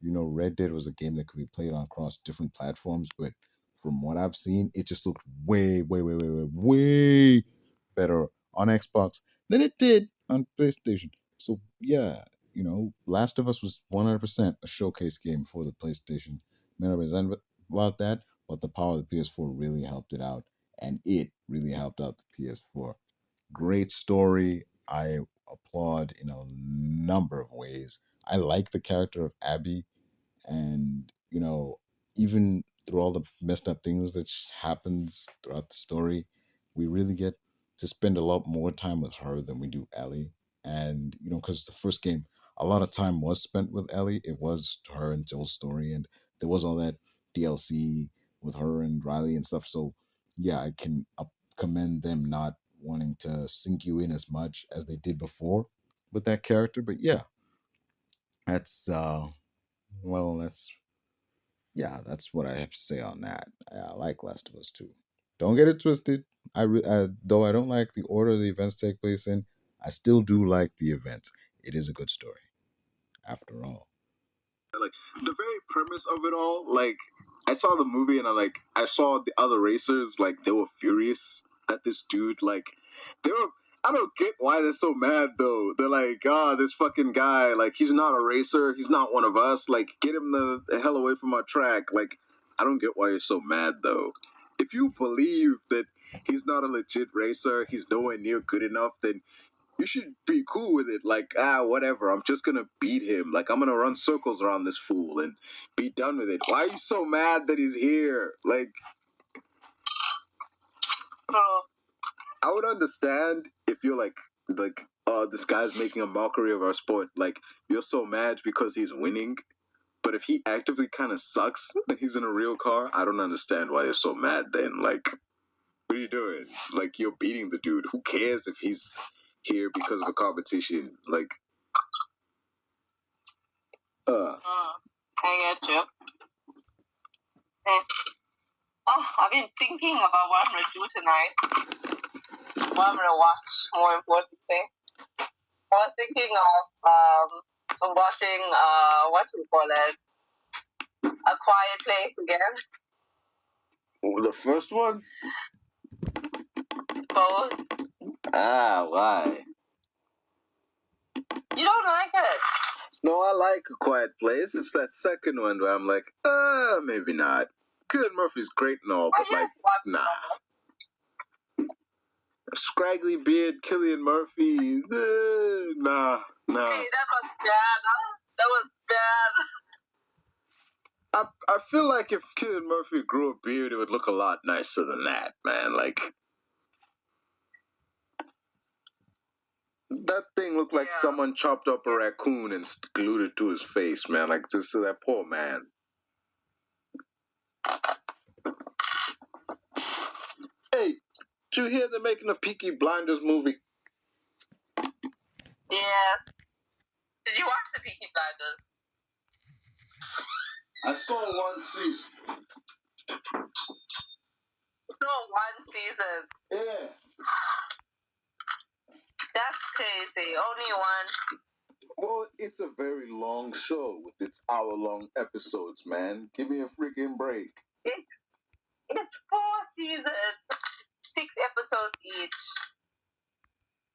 Red Dead was a game that could be played on across different platforms, but from what I've seen, it just looked way, way, way, way, way, way better on Xbox than it did on PlayStation. So yeah, Last of Us was 100% a showcase game for the PlayStation. Man, I resent about that, but the power of the PS4 really helped it out, and it really helped out the PS4. Great story. I applaud in a number of ways. I like the character of Abby, and even through all the messed up things that happens throughout the story, we really get to spend a lot more time with her than we do Ellie. And because the first game, a lot of time was spent with Ellie. It was her and Joel's story, and there was all that DLC with her and Riley and stuff. So yeah, I can commend them not wanting to sink you in as much as they did before with that character. But yeah, that's well, that's what I have to say on that. I like Last of Us 2. Don't get it twisted. Though I don't like the order the events take place in, I still do like the events. It is a good story, after all. Like the very premise of it all, like I saw the movie and I saw the other racers, like they were furious at this dude. Like they were. I don't get why they're so mad though. They're like, this fucking guy, like he's not a racer, he's not one of us. Like get him the hell away from our track. Like I don't get why you're so mad though. If you believe that he's not a legit racer, he's nowhere near good enough, then you should be cool with it. Like, whatever. I'm just gonna beat him. Like, I'm gonna run circles around this fool and be done with it. Why are you so mad that he's here? Like, I would understand if you're like, this guy's making a mockery of our sport. Like, you're so mad because he's winning. But if he actively kind of sucks and he's in a real car, I don't understand why you're so mad then. Like, what are you doing? Like, you're beating the dude. Who cares if he's here because of a competition? Like, I get you. I've been thinking about what I'm gonna do tonight. What I'm gonna watch, more importantly. I was thinking of watching what do you call it? A Quiet Place again. the first one? Both. Why? You don't like it? No, I like A Quiet Place. It's that second one where I'm like, maybe not. Cillian Murphy's great and all, but like, nah. Scraggly beard, Cillian Murphy, nah. Hey, that was bad. That was bad. I feel like if Cillian Murphy grew a beard, it would look a lot nicer than that, man. Like, that thing looked like someone chopped up a raccoon and glued it to his face, man. Like, just that poor man. Hey, did you hear they're making a Peaky Blinders movie? Yeah. Did you watch the Peaky Blinders? I saw one season. No, one season. Yeah. That's crazy. Only one. Well, it's a very long show with its hour-long episodes, man. Give me a freaking break. It's 4 seasons, 6 episodes each.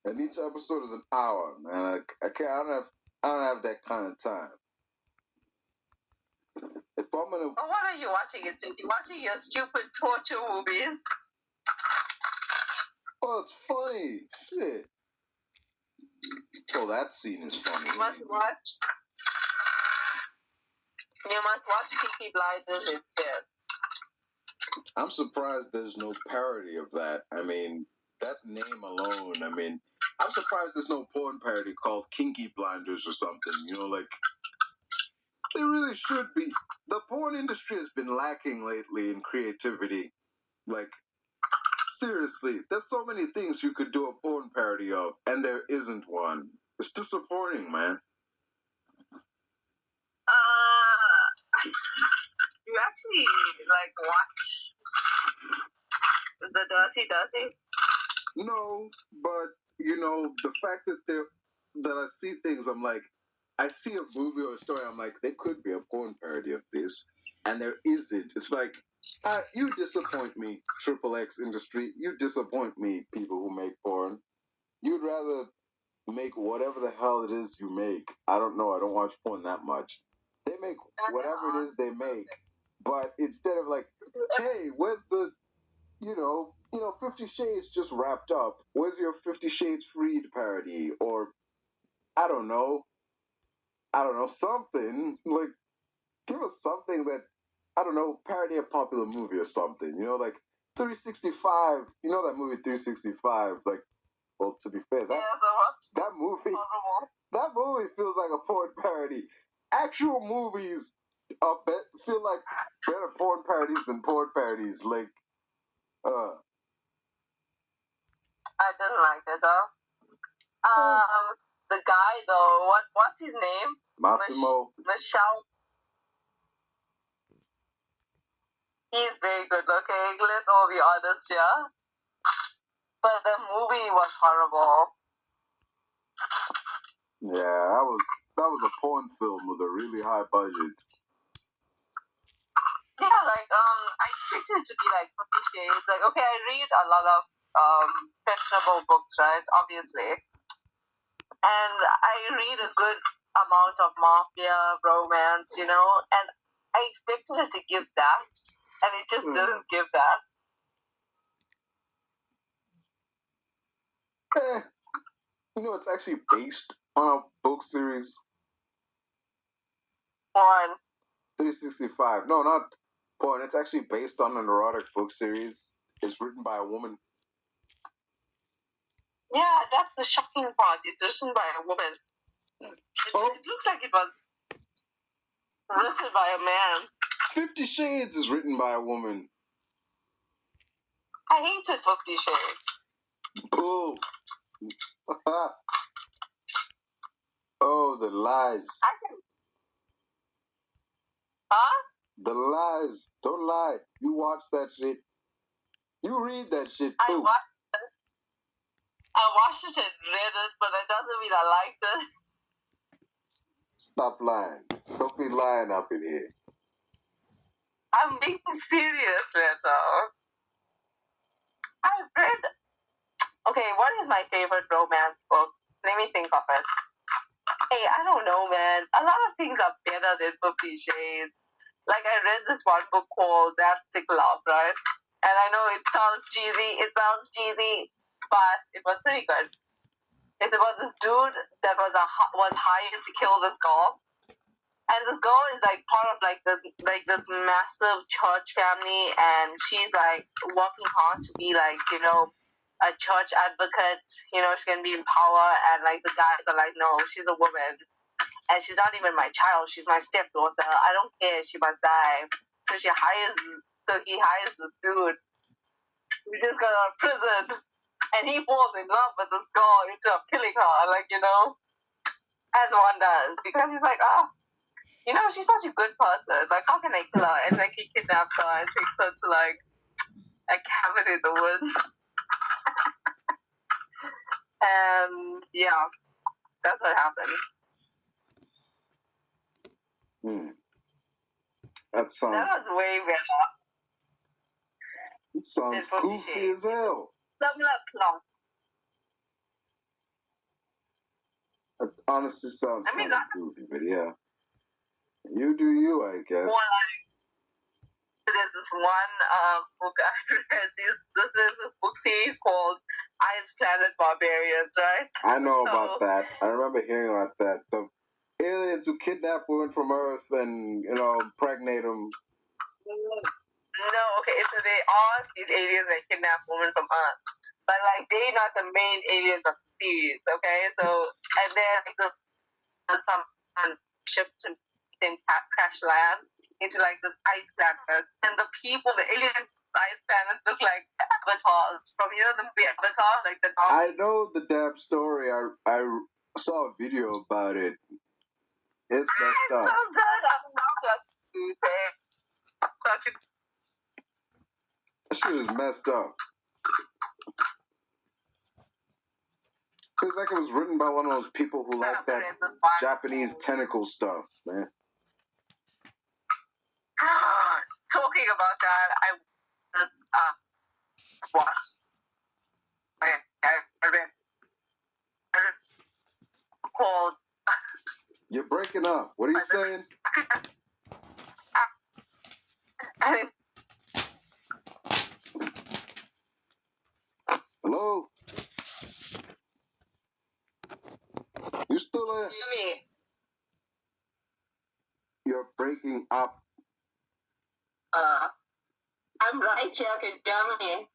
And each episode is an hour, man. I don't have that kind of time. If I'm gonna... Oh, what are you watching? You're watching your stupid torture movies. Oh, it's funny. Shit. Oh, that scene is funny. You must watch. You must watch Peaky Blinders instead. I'm surprised there's no parody of that. I mean, that name alone, I'm surprised there's no porn parody called Kinky Blinders or something. Like, there really should be. The porn industry has been lacking lately in creativity. Like, seriously, there's so many things you could do a porn parody of, and there isn't one. It's disappointing, man. You actually watch the Dirty Dirty? No, but the fact that I see things, I'm like, I see a movie or a story, I'm like, there could be a porn parody of this, and there isn't. It's like, you disappoint me, Triple X industry. You disappoint me, people who make porn. You'd rather make whatever the hell it is you make. I don't know. I don't watch porn that much. They make whatever it is they make, but instead of like, hey, where's the 50 Shades just wrapped up. Where's your 50 Shades Freed parody? Or, I don't know, something. Like, give us something that, I don't know, parody a popular movie or something. like 365. You know that movie 365? Like, well, to be fair, that movie feels like a porn parody. Actual movies feel like better porn parodies than porn parodies. Like, I didn't like it though. The guy though, what's his name? Massimo. Michelle. He's very good looking. Let's all be honest, yeah. But the movie was horrible. Yeah, that was a porn film with a really high budget. Yeah, I expected it to be like 50 Shades. Like, okay, I read a lot of fashionable books, right? Obviously. And I read a good amount of mafia, romance, and I expected it to give that, and it just didn't give that. It's actually based on a book series. Porn. 365. No, not porn. It's actually based on an erotic book series. It's written by a woman. Yeah, that's the shocking part. It's written by a woman. It looks like it was written by a man. 50 Shades is written by a woman. I hated 50 Shades. Bull. Oh, the lies. Huh? The lies. Don't lie. You watch that shit. You read that shit too. I watched it and read it, but it doesn't mean I liked it. Stop lying. Don't be lying up in here. I'm being serious, Reto. I've read... Okay, what is my favorite romance book? Let me think of it. Hey, I don't know, man. A lot of things are better than 50 Shades. Like, I read this one book called Elastic Love, right? And I know it sounds cheesy, but it was pretty good. It's about this dude that was hired to kill this girl. And this girl is part of this massive church family, and she's working hard to be a church advocate. She can be in power, and the guys are no, she's a woman, and she's not even my child. She's my stepdaughter. I don't care. She must die. So he hires this dude. He just got out of prison, and he falls in love with this girl instead of killing her. As one does, because he's she's such a good person. How can I kill her? And he kidnaps her and takes her to a cabin in the woods. And yeah, that's what happens. That was way better. It sounds goofy as hell. Similar plot. It honestly sounds kind of goofy, but yeah. You do you, I guess. There's this one book I read. This book series called Ice Planet Barbarians, right? I know about that. I remember hearing about that. aliens who kidnap women from Earth and impregnate them. No, okay, so they are these aliens that kidnap women from Earth, but like they're not the main aliens of the series, okay? So and then like some ship to then crash land into like this ice planet, and the people, the alien ice planets look like avatars from the movie Avatar, like the. I know the damn story. I saw a video about it. It's messed up. So good. I'm not such a. That shit is messed up. Feels like it was written by one of those people who like that Japanese tentacle stuff, man. Talking about that, I was watched. I read called. You're breaking up. What are you saying? Hello? You still there? Me. You're breaking up. I'm right here in Germany.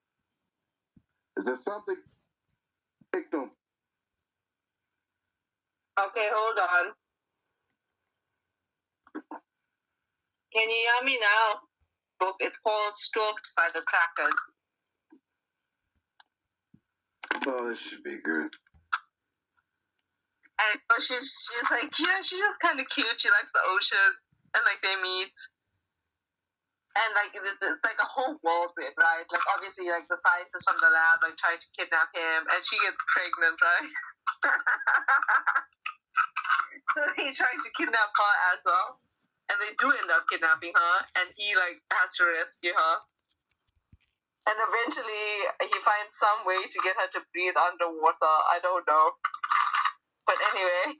Is there something? Victim. Okay, hold on. Can you hear me now? Book. It's called Stroked by the Crackers. Oh, this should be good. And she's like, she's just kind of cute. She likes the ocean, and like they meet, and like it's like a whole world with, right? Like obviously, like the scientists from the lab like try to kidnap him, and she gets pregnant, right? So he tries to kidnap her as well, and they do end up kidnapping her, and he like has to rescue her. And eventually, he finds some way to get her to breathe underwater. I don't know. But anyway.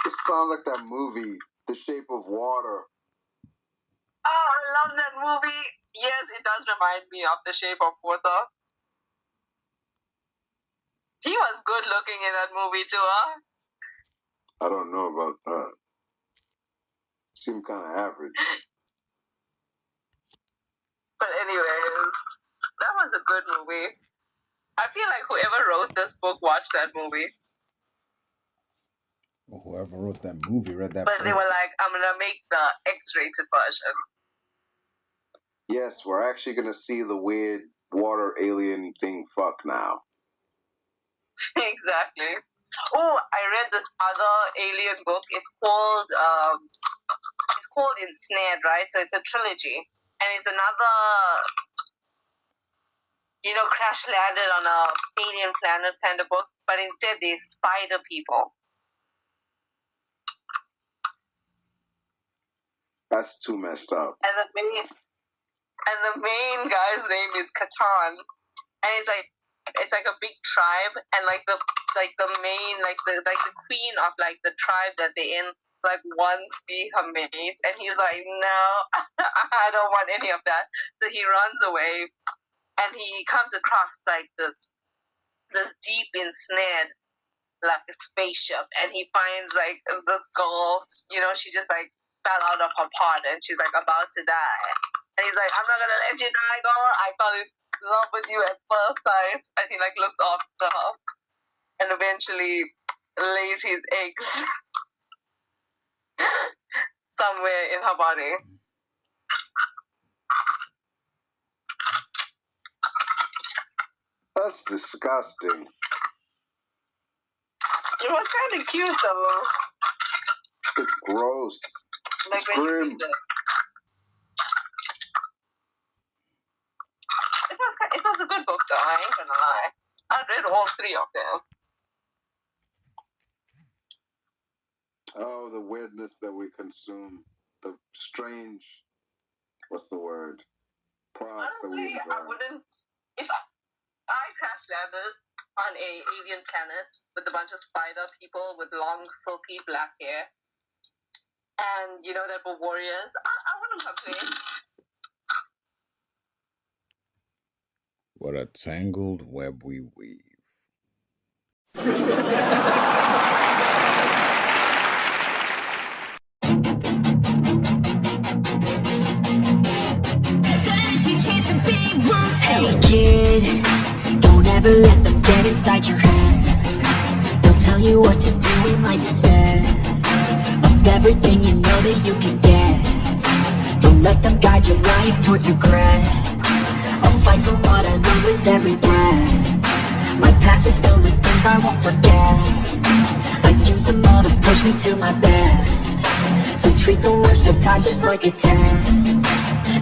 It sounds like that movie, The Shape of Water. Oh, I love that movie. Yes, it does remind me of The Shape of Water. He was good looking in that movie too, huh? I don't know about that. Seemed kind of average. But anyways, that was a good movie. I feel like whoever wrote this book watched that movie. Whoever wrote that movie read that But book. they were like, I'm going to make the X-rated version. Yes, we're actually going to see the weird water alien thing fuck now. Exactly. Oh, I read this other alien book. It's called Ensnared, right? So it's a trilogy. And it's another, crash landed on a alien planet kind of book. But instead, they're spider people. That's too messed up. And the main guy's name is Catan, and it's like a big tribe, and like the main the queen of like the tribe that they're in like wants to be her mate, and he's like, no, I don't want any of that. So he runs away, and he comes across like this deep ensnared like a spaceship, and he finds like this girl, she just like fell out of her pod and she's like about to die, and he's like, I'm not gonna let you die, girl. I fell in love with you at first sight. And he like looks after her and eventually lays his eggs somewhere in her body. That's disgusting. It was kind of cute though. It's gross. Like it's grim. It was a good book though, I ain't gonna lie. I read all three of them. Oh, the weirdness that we consume. The strange, what's the word? Products that we Honestly, enjoy. I wouldn't, if I crash landed on a alien planet with a bunch of spider people with long, silky black hair, and that were warriors, I wouldn't complain. What a tangled web we weave. it. Don't ever let them get inside your head. They'll tell you what to do in life instead of everything you know that you can get. Don't let them guide your life towards regret. I'll fight for what I love with every breath. My past is filled with things I won't forget. I use them all to push me to my best. So treat the worst of times just like a test.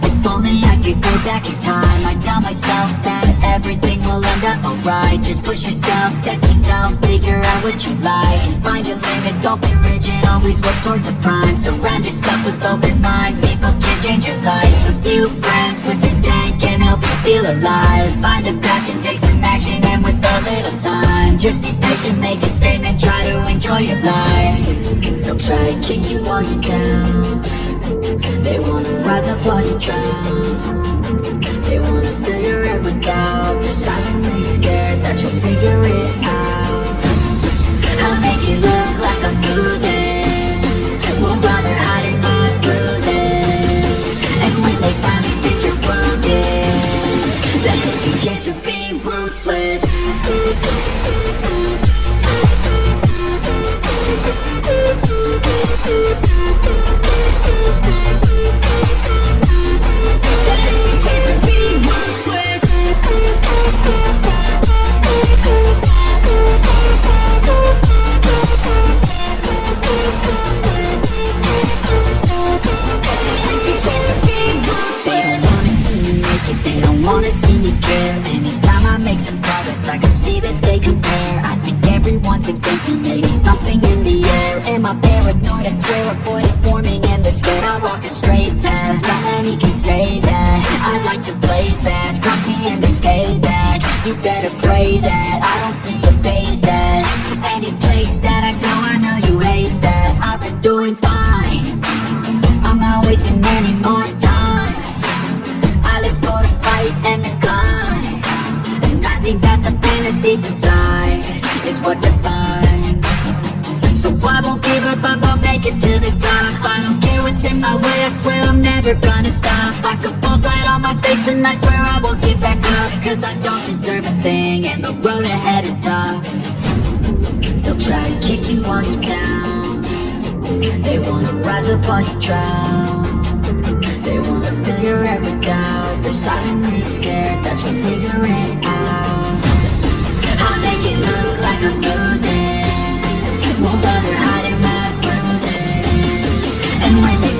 If only I could go back in time, I'd tell myself that everything will end up alright. Just push yourself, test yourself, figure out what you like, and find your limits, don't be rigid, always work towards a prime. Surround yourself with open minds, people can change your life. A few friends with intent can help you feel alive. Find a passion, take some action, and with a little time, just be patient, make a statement, try to enjoy your life. They'll try to kick you while you're down. They wanna rise up while you drown. They wanna fill your head with doubt. They're silently scared that you'll figure it out. I'll make it look like I'm losing, won't bother hiding my bruises. And when they finally think you're wounded, that hits your chance to be ruthless. They don't wanna see me care. Anytime I make some progress, I can see that they compare. I think everyone's against me, maybe something in the air. Am I paranoid? I swear a void is forming and they're scared. I walk a straight path, not many can say that. I like to play fast, cross me and there's payback. You better pray that I don't see your face at any place that I go. I know you hate that. I've been doing fine, I'm not wasting any more time. I live for the fight and the climb, and I think that the pain that's deep inside is what defines. So I won't give up, I won't make it to the top. I don't care what's in my way, I swear I'm never gonna stop. I could fall flat on my face and I swear I won't get back up, cause I don't deserve a thing and the road ahead is tough. They'll try to kick you while you're down. They wanna rise up while you drown. They wanna fill your head with doubt. They're silently scared that you'll figure it out. I'll make it look like I'm losing, won't bother hiding my bruises. And when they